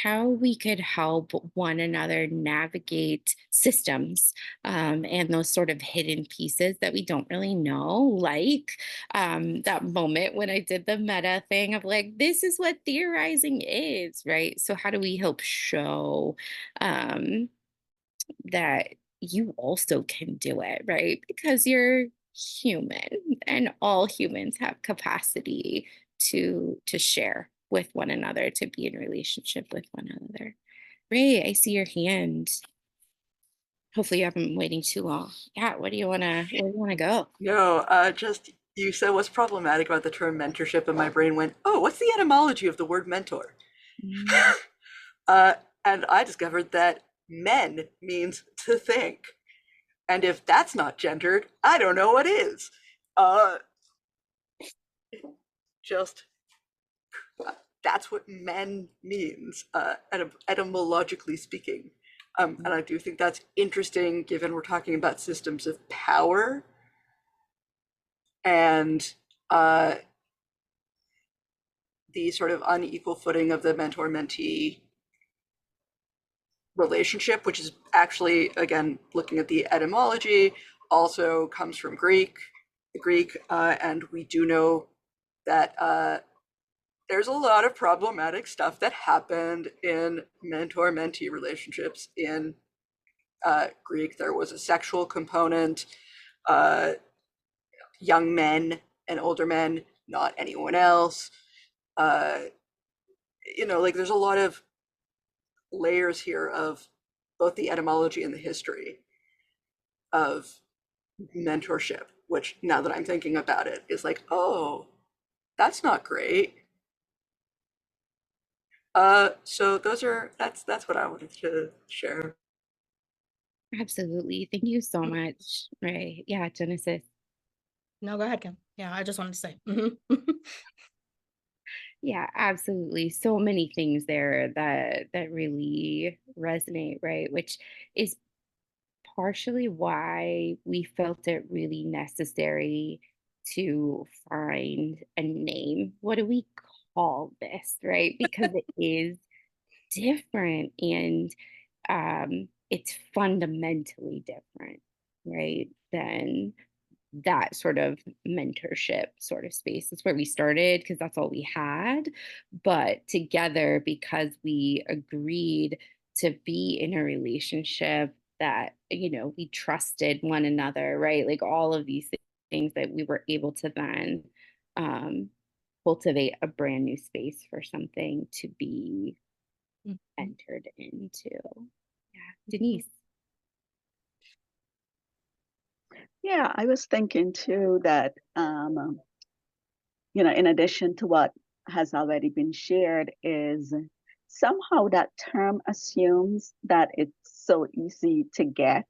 How we could help one another navigate systems and those sort of hidden pieces that we don't really know, like that moment when I did the meta thing of like, this is what theorizing is, right? So how do we help show that you also can do it, right? Because you're human and all humans have capacity to share with one another, to be in relationship with one another. Ray, I see your hand. Hopefully you haven't been waiting too long. Yeah, where do you wanna go? No, just you said what's problematic about the term mentorship, and my brain went, "Oh, what's the etymology of the word mentor?" Mm. And I discovered that men means to think, and if that's not gendered, I don't know what is. Just that's what men means, etymologically speaking. And I do think that's interesting given we're talking about systems of power and the sort of unequal footing of the mentor-mentee relationship, which is actually, again, looking at the etymology, also comes from Greek, and we do know that there's a lot of problematic stuff that happened in mentor-mentee relationships. In Greek, there was a sexual component, uh, young men and older men, not anyone else. Uh, like there's a lot of layers here of both the etymology and the history of mentorship, which now that I'm thinking about it is like, oh, that's not great. So that's what I wanted to share. Absolutely. Thank you so much. Right. Yeah, Genesis. No, go ahead, Kim. Yeah, I just wanted to say. Yeah, absolutely. So many things there that really resonate, right? Which is partially why we felt it really necessary to find a name. What do we call this, right? Because it is different and it's fundamentally different, right? Than that sort of mentorship sort of space. That's where we started because that's all we had. But together, because we agreed to be in a relationship that, we trusted one another, right? Like all of these things that we were able to then um, cultivate a brand new space for something to be entered into. Yeah. Denise. Yeah, I was thinking too that, in addition to what has already been shared, is somehow that term assumes that it's so easy to get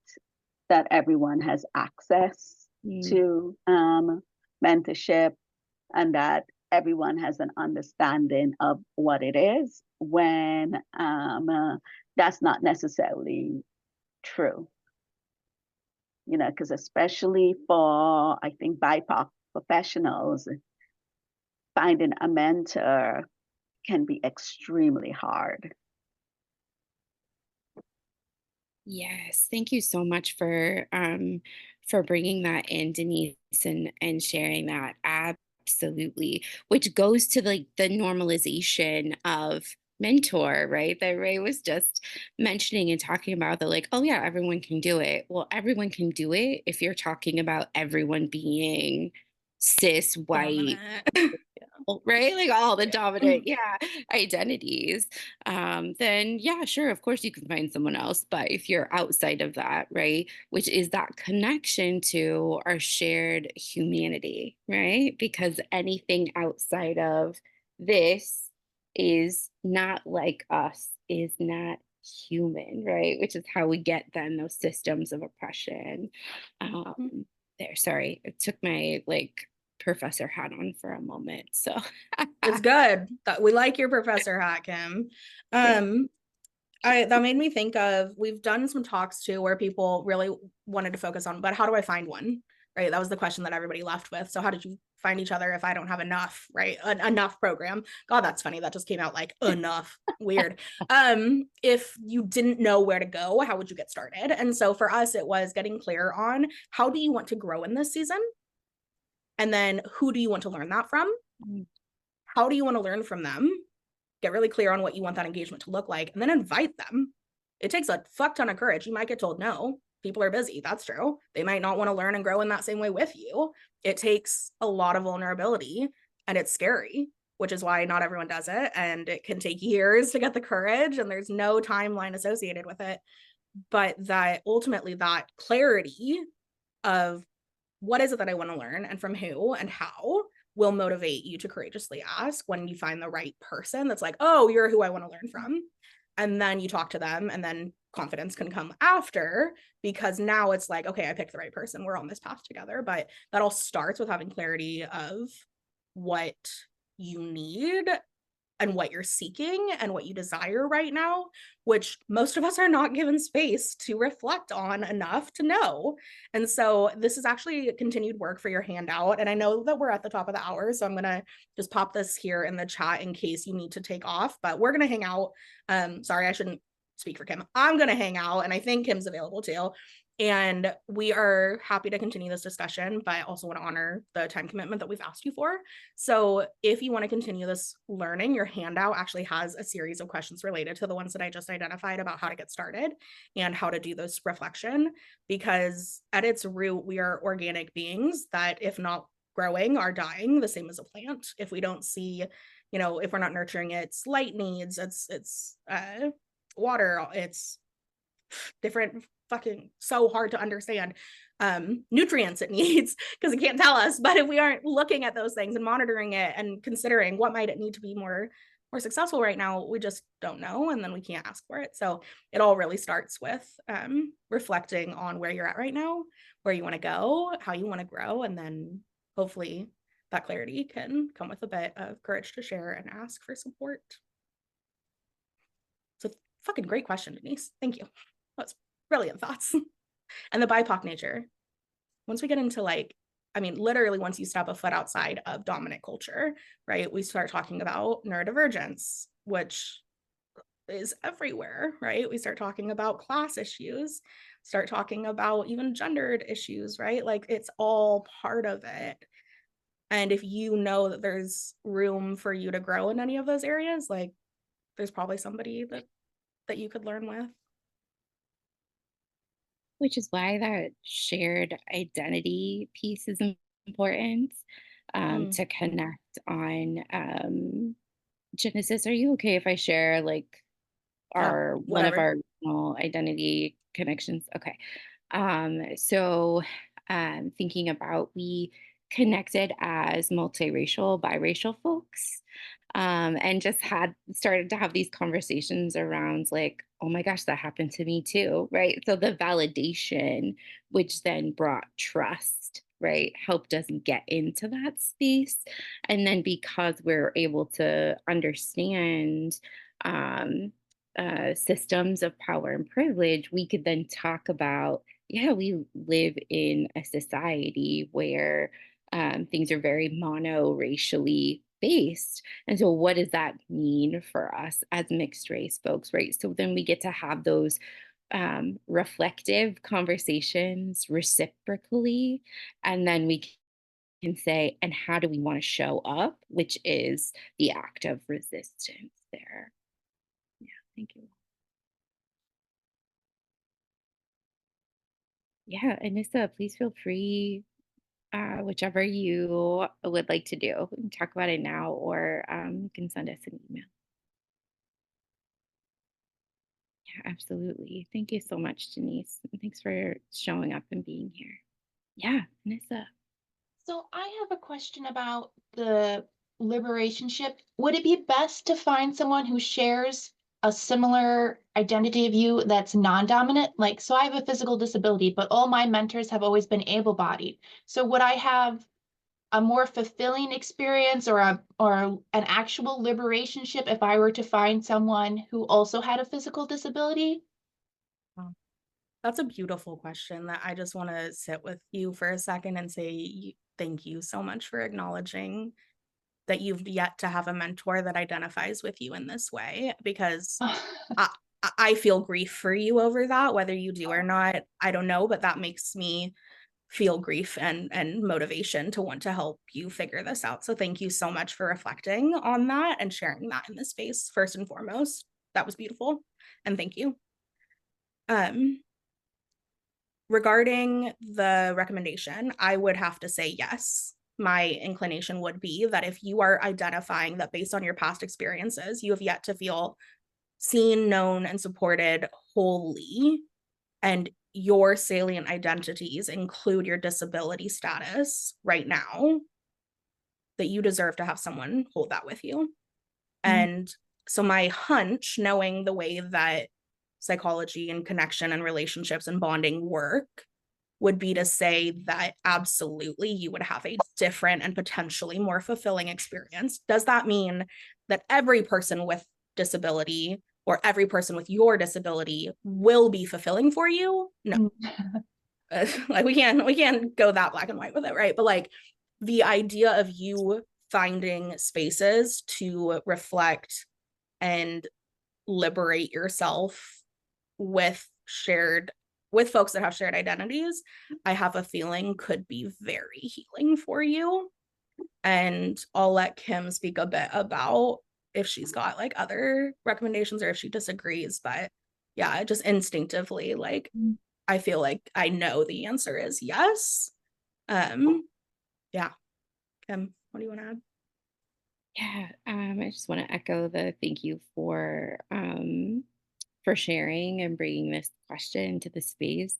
that everyone has access to mentorship and that everyone has an understanding of what it is when that's not necessarily true. Because especially for, I think, BIPOC professionals, finding a mentor can be extremely hard. Yes, thank you so much for bringing that in, Denise, and sharing that. Absolutely, which goes to like the normalization of mentor, right? That Ray was just mentioning and talking about that, like, oh yeah, everyone can do it. Well, everyone can do it if you're talking about everyone being cis, white, Dominant. right? Like all the Yeah. dominant, yeah, identities. Then yeah, sure, of course you can find someone else. But if you're outside of that, right, which is that connection to our shared humanity, right? Because anything outside of this is not like us, is not human, right? Which is how we get then those systems of oppression. There, sorry, it took my like professor hat on for a moment. So It's good. We like your professor hat, Kim. That made me think of, we've done some talks too where people really wanted to focus on, but how do I find one? Right? That was the question that everybody left with. So how did you find each other if I don't have enough, right? Enough program. God, that's funny. That just came out like enough. Weird. If you didn't know where to go, how would you get started? And so for us, it was getting clear on how do you want to grow in this season? And then who do you want to learn that from? How do you want to learn from them? Get really clear on what you want that engagement to look like, and then invite them. It takes a fuck ton of courage. You might get told no. People are busy. That's true. They might not want to learn and grow in that same way with you. It takes a lot of vulnerability and it's scary, which is why not everyone does it. And it can take years to get the courage and there's no timeline associated with it. But that ultimately that clarity of what is it that I want to learn and from who and how will motivate you to courageously ask when you find the right person that's like, oh, you're who I want to learn from. And then you talk to them and then confidence can come after because now it's like, okay, I picked the right person. We're on this path together. But that all starts with having clarity of what you need and what you're seeking and what you desire right now, which most of us are not given space to reflect on enough to know. And so this is actually continued work for your handout. And I know that we're at the top of the hour, so I'm going to just pop this here in the chat in case you need to take off, but we're going to hang out. Sorry, I shouldn't speak for Kim. I'm going to hang out, and I think Kim's available too. And we are happy to continue this discussion, but I also want to honor the time commitment that we've asked you for. So if you want to continue this learning, your handout actually has a series of questions related to the ones that I just identified about how to get started and how to do this reflection, because at its root, we are organic beings that, if not growing, are dying, the same as a plant. If we don't see, if we're not nurturing its light needs, its water, it's different fucking so hard to understand nutrients it needs, because it can't tell us. But if we aren't looking at those things and monitoring it and considering what might it need to be more successful right now, we just don't know, and then we can't ask for it. So it all really starts with reflecting on where you're at right now, where you want to go, how you want to grow, and then hopefully that clarity can come with a bit of courage to share and ask for support. So fucking great question, Denise. Thank you. That's brilliant thoughts. And the BIPOC nature, once we get into literally once you step a foot outside of dominant culture, right, we start talking about neurodivergence, which is everywhere, right? We start talking about class issues, start talking about even gendered issues, right? Like, it's all part of it. And if you know that there's room for you to grow in any of those areas, like, there's probably somebody that you could learn with. Which is why that shared identity piece is important, to connect on. Genesis, are you okay if I share like one of our regional identity connections? Okay. So thinking about, we connected as multiracial, biracial folks, and just started to have these conversations around like, oh my gosh, that happened to me too, right? So the validation, which then brought trust, right, helped us get into that space. And then because we're able to understand systems of power and privilege, we could then talk about, yeah, we live in a society where things are very mono-racially based. And so what does that mean for us as mixed race folks, right? So then we get to have those reflective conversations reciprocally. And then we can say, and how do we want to show up, which is the act of resistance there. Yeah, thank you. Yeah, Anissa, please feel free, whichever you would like to do. We can talk about it now, or you can send us an email. Yeah, absolutely. Thank you so much, Denise. And thanks for showing up and being here. Yeah, Anissa. So I have a question about the liberationship. Would it be best to find someone who shares a similar identity of you that's non-dominant? Like, so I have a physical disability, but all my mentors have always been able-bodied. So would I have a more fulfilling experience or an actual liberationship if I were to find someone who also had a physical disability? That's a beautiful question that I just want to sit with you for a second and say thank you so much for acknowledging that you've yet to have a mentor that identifies with you in this way, because I feel grief for you over that, whether you do or not. I don't know, but that makes me feel grief and motivation to want to help you figure this out. So thank you so much for reflecting on that and sharing that in this space. First and foremost, that was beautiful, and thank you. Regarding the recommendation, I would have to say yes. My inclination would be that if you are identifying that based on your past experiences, you have yet to feel seen, known, and supported wholly, and your salient identities include your disability status right now, that you deserve to have someone hold that with you. And so my hunch, knowing the way that psychology and connection and relationships and bonding work, would be to say that absolutely you would have a different and potentially more fulfilling experience. Does that mean that every person with disability or every person with your disability will be fulfilling for you? No. Like, we can't go that black and white with it, right? But like, the idea of you finding spaces to reflect and liberate yourself with shared with folks that have shared identities, I have a feeling could be very healing for you. And I'll let Kim speak a bit about if she's got like other recommendations or if she disagrees. But yeah, just instinctively, like, I feel like I know the answer is yes. Yeah. Kim, what do you want to add? Yeah, I just want to echo the thank you for sharing and bringing this question to the space.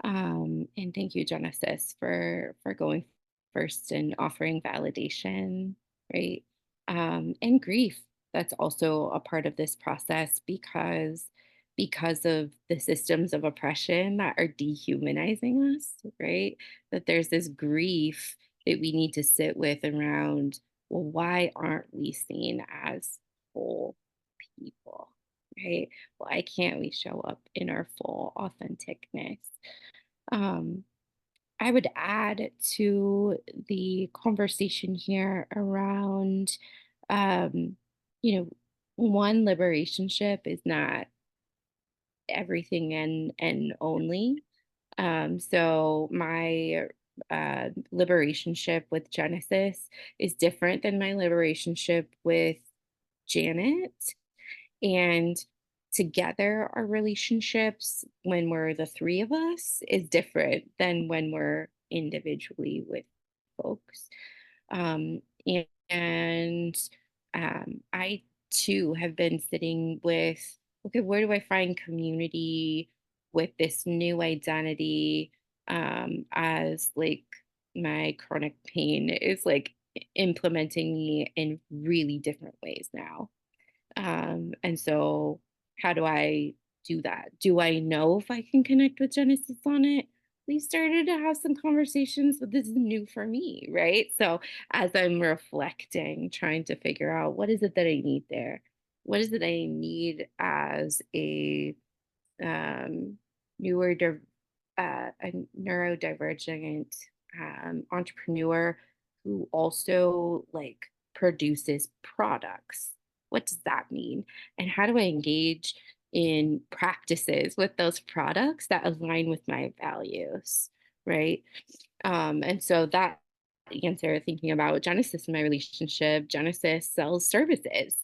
And thank you, Genesis, for going first and offering validation, right? And grief. That's also a part of this process because of the systems of oppression that are dehumanizing us, right? That there's this grief that we need to sit with around, well, why aren't we seen as whole people, right? Why can't we show up in our full authenticness? Um, I would add to the conversation here around, um, you know, one, liberationship is not everything and only. So my liberationship with Genesis is different than my liberationship with Janet. And together, our relationships, when we're the three of us, is different than when we're individually with folks. Um, and I too have been sitting with, okay, where do I find community with this new identity, as like my chronic pain is like implementing me in really different ways now. And so how do I do that? Do I know if I can connect with Genesis on it? We started to have some conversations, but this is new for me, right? So as I'm reflecting, trying to figure out what is it that I need there? What is it I need as um, newer, a neurodivergent entrepreneur who also like produces products. What does that mean? And how do I engage in practices with those products that align with my values? Right. And so that answer, thinking about Genesis in my relationship, Genesis sells services.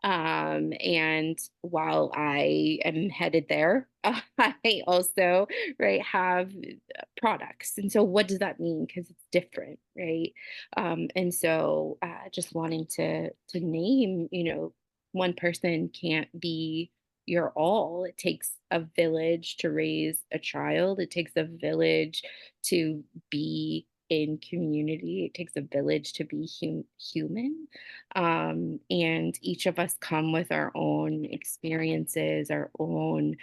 And while I am headed there, I also, right, have products. And so what does that mean? Because it's different, right? And so just wanting to name, one person can't be your all. It takes a village to raise a child. It takes a village to be in community. It takes a village to be human. And each of us come with our own experiences, our own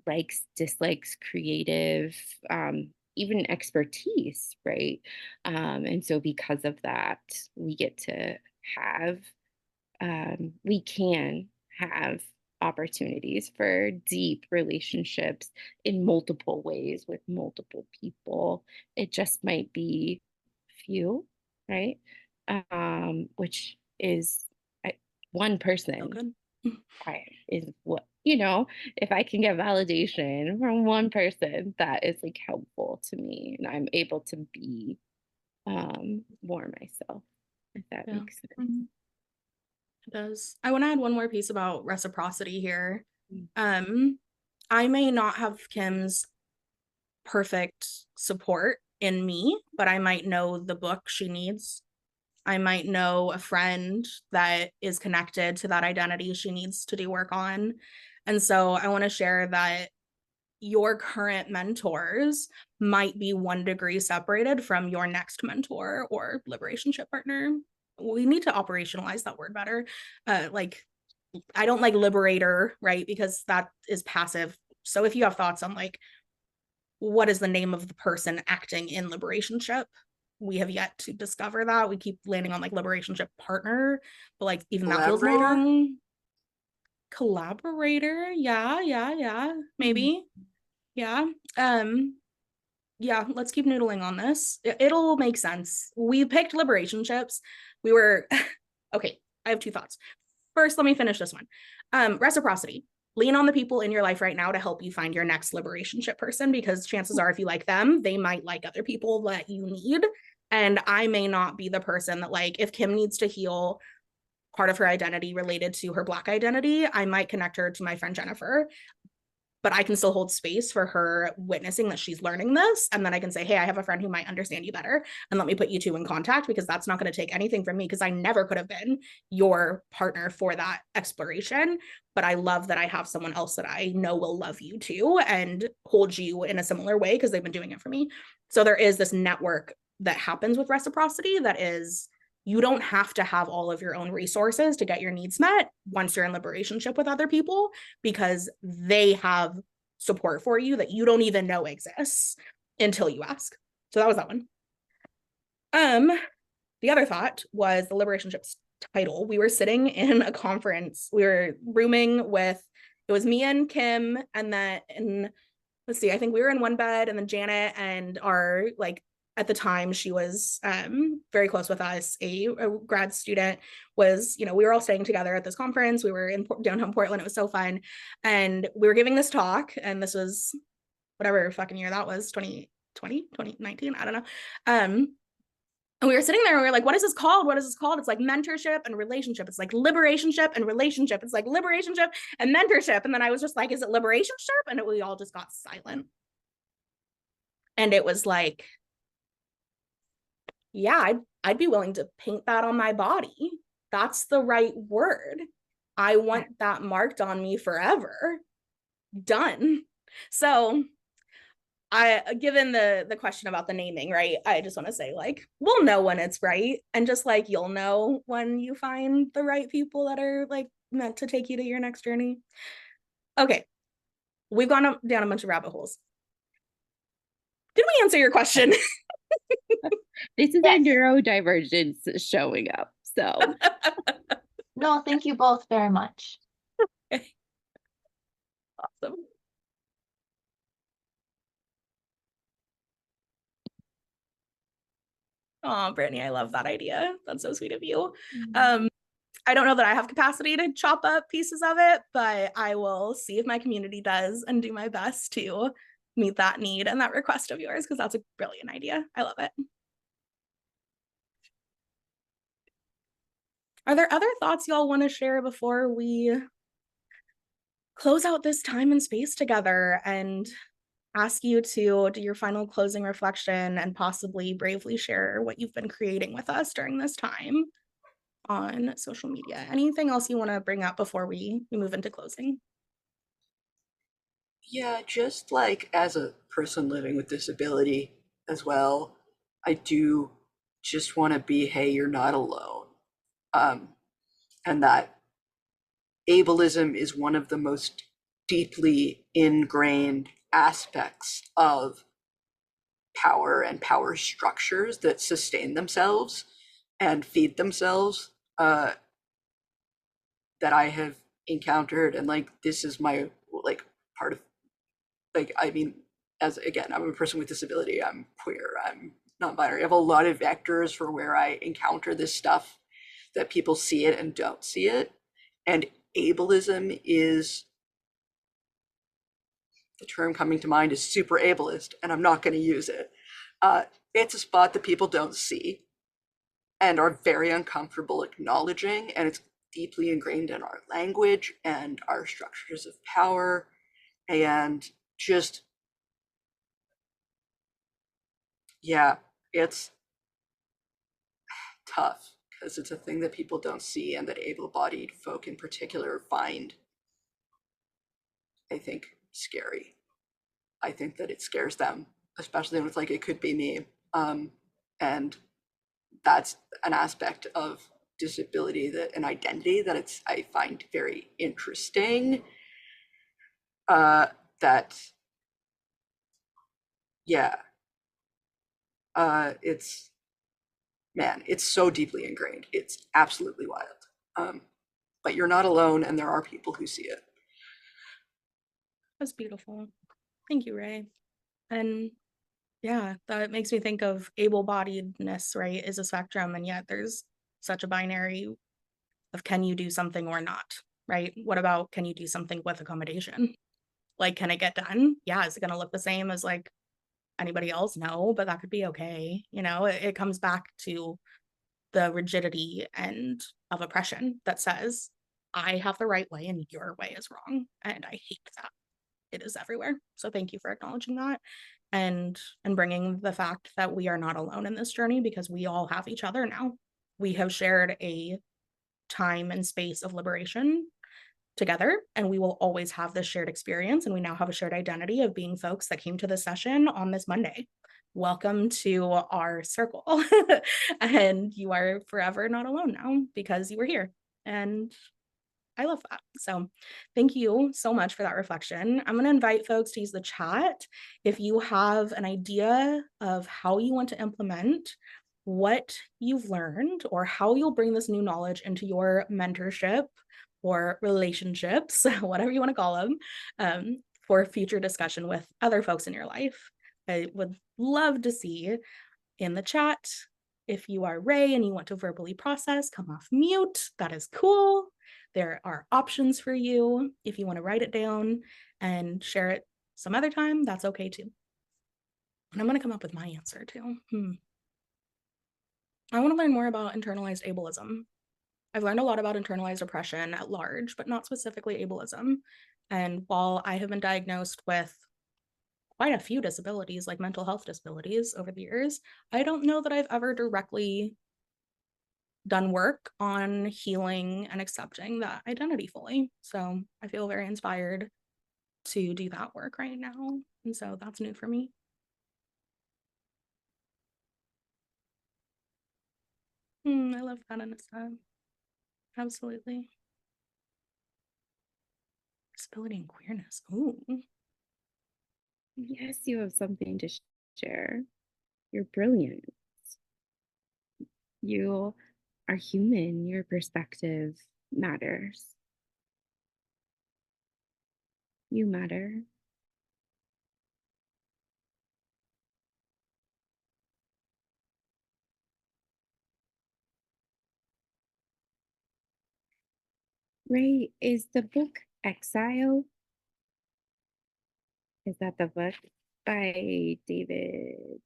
likes, dislikes, creative, even expertise, right? And so because of that, we get to have, we can have opportunities for deep relationships in multiple ways with multiple people. It just might be few, right? Which is one So person good. is what, if I can get validation from one person, that is like helpful to me and I'm able to be more myself, if that Yeah. makes sense. It does. I want to add one more piece about reciprocity here. Mm. I may not have Kim's perfect support in me, but I might know the book she needs. I might know a friend that is connected to that identity she needs to do work on. And so I want to share that your current mentors might be 1 degree separated from your next mentor or liberationship partner. We need to operationalize that word better. Like, I don't like liberator, right? Because that is passive. So if you have thoughts on like, what is the name of the person acting in liberationship? We have yet to discover that. We keep landing on like liberationship partner, but like even that feels long. Collaborator. Yeah. Maybe. Yeah. Yeah, let's keep noodling on this. It'll make sense. We picked liberationships. We were okay. I have 2 thoughts. First, let me finish this one. Reciprocity. lean on the people in your life right now to help you find your next liberationship person, because chances are if you like them, they might like other people that you need. And I may not be the person that, like, if Kim needs to heal part of her identity related to her Black identity, I might connect her to my friend Jennifer, but I can still hold space for her witnessing that she's learning this. And then I can say, hey, I have a friend who might understand you better, and let me put you two in contact, because that's not going to take anything from me, because I never could have been your partner for that exploration. But I love that I have someone else that I know will love you too and hold you in a similar way, because they've been doing it for me. So there is this network that happens with reciprocity that is, you don't have to have all of your own resources to get your needs met once you're in liberationship with other people, because they have support for you that you don't even know exists until you ask. So that was that one. The other thought was the Liberationships title. We were sitting in a conference. We were rooming with, it was me and Kim, and then let's see, I think we were in one bed, and then Janet and our, like, at the time she was very close with us, a grad student, was, you know, we were all staying together at this conference. We were in downtown Portland. It was so fun. And we were giving this talk, and this was whatever fucking year that was, 2020, 2019, I don't know. And we were sitting there and we were like, what is this called? What is this called? It's like mentorship and relationship. It's like liberationship and relationship. It's like liberationship and mentorship. And then I was just like, is it liberationship? And we all just got silent. And it was like, yeah, I'd be willing to paint that on my body. That's the right word. I want that marked on me forever. Done. So given the question about the naming, right, I just want to say, like, we'll know when it's right, and just like you'll know when you find the right people that are like meant to take you to your next journey. Okay, we've gone down a bunch of rabbit holes. Did we answer your question? This is our neurodivergence showing up. So No, thank you both very much. Okay. Awesome. Oh, Brittany, I love that idea. That's so sweet of you. I don't know that I have capacity to chop up pieces of it, but I will see if my community does and do my best to meet that need and that request of yours, because that's a brilliant idea. I love it. Are there other thoughts y'all want to share before we close out this time and space together and ask you to do your final closing reflection and possibly bravely share what you've been creating with us during this time on social media? Anything else you want to bring up before we move into closing? Yeah, just like as a person living with disability as well, I do just want to be, hey, you're not alone. And that ableism is one of the most deeply ingrained aspects of power and power structures that sustain themselves and feed themselves, that I have encountered. And like, this is my, like, part of, like, I mean, as, again, I'm a person with disability, I'm queer, I'm non-binary. I have a lot of vectors for where I encounter this stuff, that people see it and don't see it. And ableism is, the term coming to mind is super ableist, and I'm not going to use it. It's a spot that people don't see and are very uncomfortable acknowledging, and it's deeply ingrained in our language and our structures of power, and just, yeah, it's tough because it's a thing that people don't see, and that able-bodied folk in particular find, I think, scary. I think that it scares them, especially when it's like, it could be me. And that's an aspect of disability, that an identity that I find very interesting. That, yeah, it's, man, it's so deeply ingrained. It's absolutely wild. But you're not alone, and there are people who see it. That's beautiful. Thank you, Ray. And yeah, that makes me think of able-bodiedness, right, is a spectrum, and yet there's such a binary of can you do something or not. right? What about, can you do something with accommodation? Like, can it get done? Yeah. Is it going to look the same as like anybody else? No, but that could be okay. It comes back to the rigidity and of oppression that says, I have the right way and your way is wrong. And I hate that. It is everywhere. So thank you for acknowledging that and bringing the fact that we are not alone in this journey, because we all have each other now. We have shared a time and space of liberation together, and we will always have this shared experience. And we now have a shared identity of being folks that came to the session on this Monday. Welcome to our circle. And you are forever not alone now because you were here. And I love that. So thank you so much for that reflection. I'm going to invite folks to use the chat. If you have an idea of how you want to implement what you've learned or how you'll bring this new knowledge into your mentorship or relationships, whatever you want to call them, for future discussion with other folks in your life, I would love to see in the chat. If you are Ray and you want to verbally process, come off mute. That is cool. There are options for you. If you want to write it down and share it some other time, that's okay too. And I'm going to come up with my answer too. I want to learn more about internalized ableism. I've learned a lot about internalized oppression at large, but not specifically ableism. And while I have been diagnosed with quite a few disabilities, like mental health disabilities over the years, I don't know that I've ever directly done work on healing and accepting that identity fully. So I feel very inspired to do that work right now. And so that's new for me. I love that, Anissa. Absolutely. Disability and queerness. Ooh. Yes, you have something to share. You're brilliant. You are human. Your perspective matters. You matter. Ray, is the book Exile? Is that the book by David?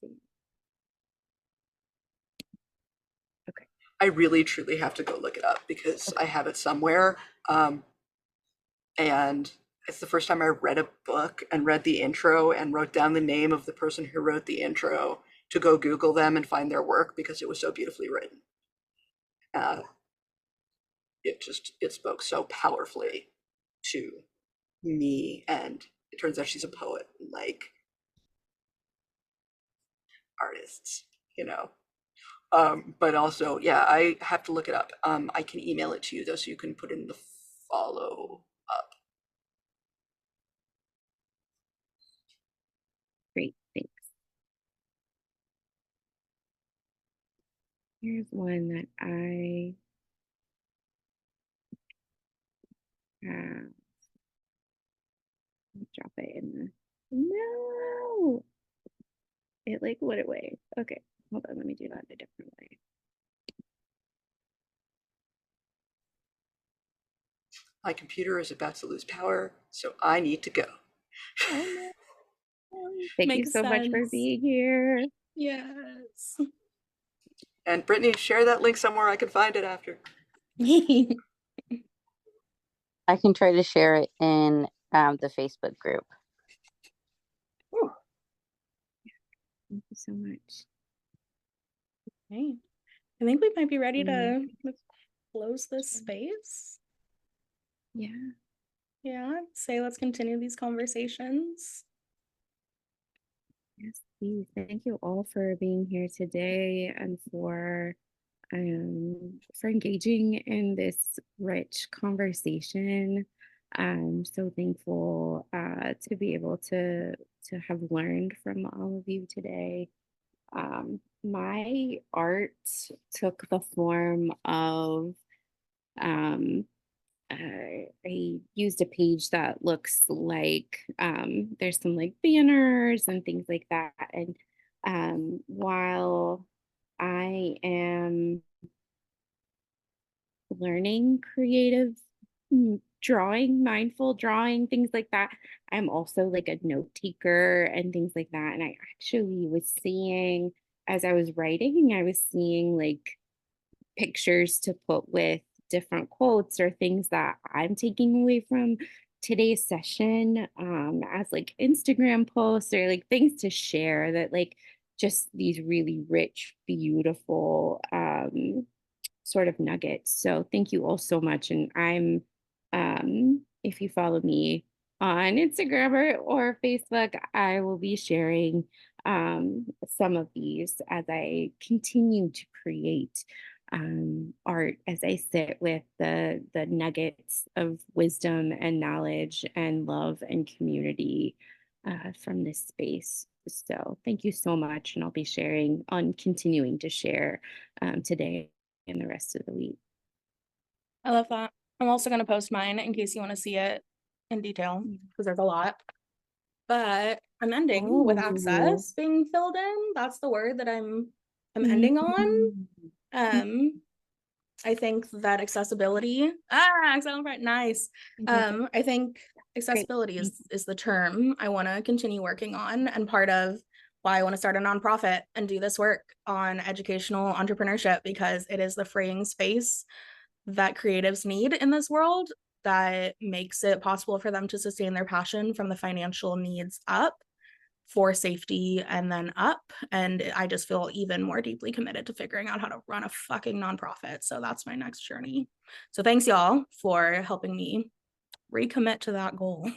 Okay. I really truly have to go look it up because I have it somewhere. And it's the first time I read a book and read the intro and wrote down the name of the person who wrote the intro to go Google them and find their work because it was so beautifully written. It spoke so powerfully to me, and it turns out she's a poet, like artists, you know. But also, yeah, I have to look it up. I can email it to you though, so you can put in the follow up. Great, thanks. Here's one that I have. Drop it in the. No! It like went away. Okay, hold on, let me do that a different way. My computer is about to lose power, so I need to go. Oh, no. Thank you Makes so much for sense. being here. Yes. And Brittany, share that link somewhere I can find it after. I can try to share it in the Facebook group. Ooh. Thank you so much. Okay. I think we might be ready to close this space. Yeah. Yeah. Say, let's continue these conversations. Yes, please. Thank you all for being here today and for engaging in this rich conversation. I'm so thankful to be able to have learned from all of you today. My art took the form of I used a page that looks like there's some like banners and things like that. And while I am learning creative drawing, mindful drawing, things like that. I'm also like a note taker and things like that. And I actually was seeing, as I was writing, I was seeing like pictures to put with different quotes or things that I'm taking away from today's session, as like Instagram posts or like things to share, that like just these really rich, beautiful sort of nuggets. So thank you all so much. And I'm, if you follow me on Instagram or Facebook, I will be sharing some of these as I continue to create art, as I sit with the nuggets of wisdom and knowledge and love and community from this space. So thank you so much, and I'll be sharing on continuing to share today and the rest of the week. I love that. I'm also going to post mine in case you want to see it in detail, because there's a lot. But I'm ending with access being filled in. That's the word that I'm ending on. I think that accessibility, nice. I think accessibility is the term I want to continue working on, and part of why I want to start a nonprofit and do this work on educational entrepreneurship, because it is the freeing space that creatives need in this world, that makes it possible for them to sustain their passion from the financial needs up, for safety, and then up. And I just feel even more deeply committed to figuring out how to run a fucking nonprofit. So that's my next journey. So thanks y'all for helping me recommit to that goal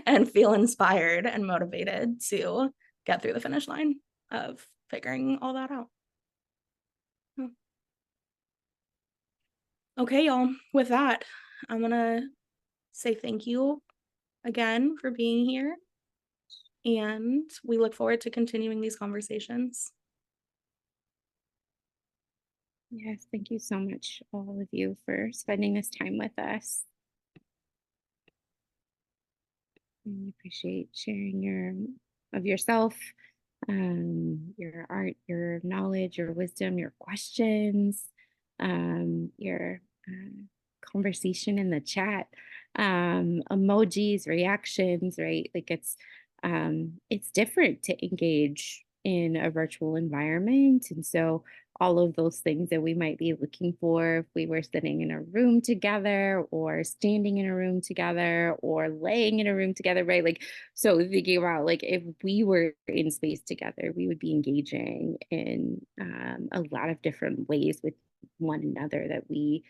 and feel inspired and motivated to get through the finish line of figuring all that out. Okay, y'all, with that, I'm gonna say thank you again for being here. And we look forward to continuing these conversations. Yes, thank you so much, all of you, for spending this time with us. I appreciate sharing of yourself, your art, your knowledge, your wisdom, your questions, your conversation in the chat, emojis, reactions, right? Like it's different to engage in a virtual environment. And so all of those things that we might be looking for if we were sitting in a room together or standing in a room together or laying in a room together, right? Like, so thinking about like if we were in space together, we would be engaging in a lot of different ways with one another that we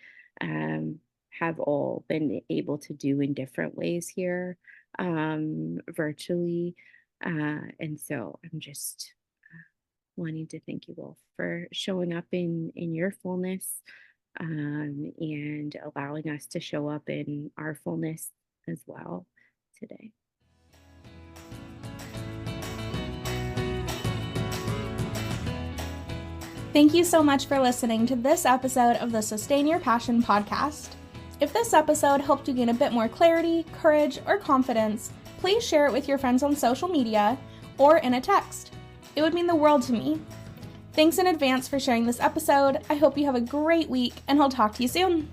have all been able to do in different ways here virtually. And so I'm just wanting to thank you all for showing up in your fullness, and allowing us to show up in our fullness as well today. Thank you so much for listening to this episode of the Sustain Your Passion podcast. If this episode helped you gain a bit more clarity, courage, or confidence, please share it with your friends on social media or in a text. It would mean the world to me. Thanks in advance for sharing this episode. I hope you have a great week, and I'll talk to you soon.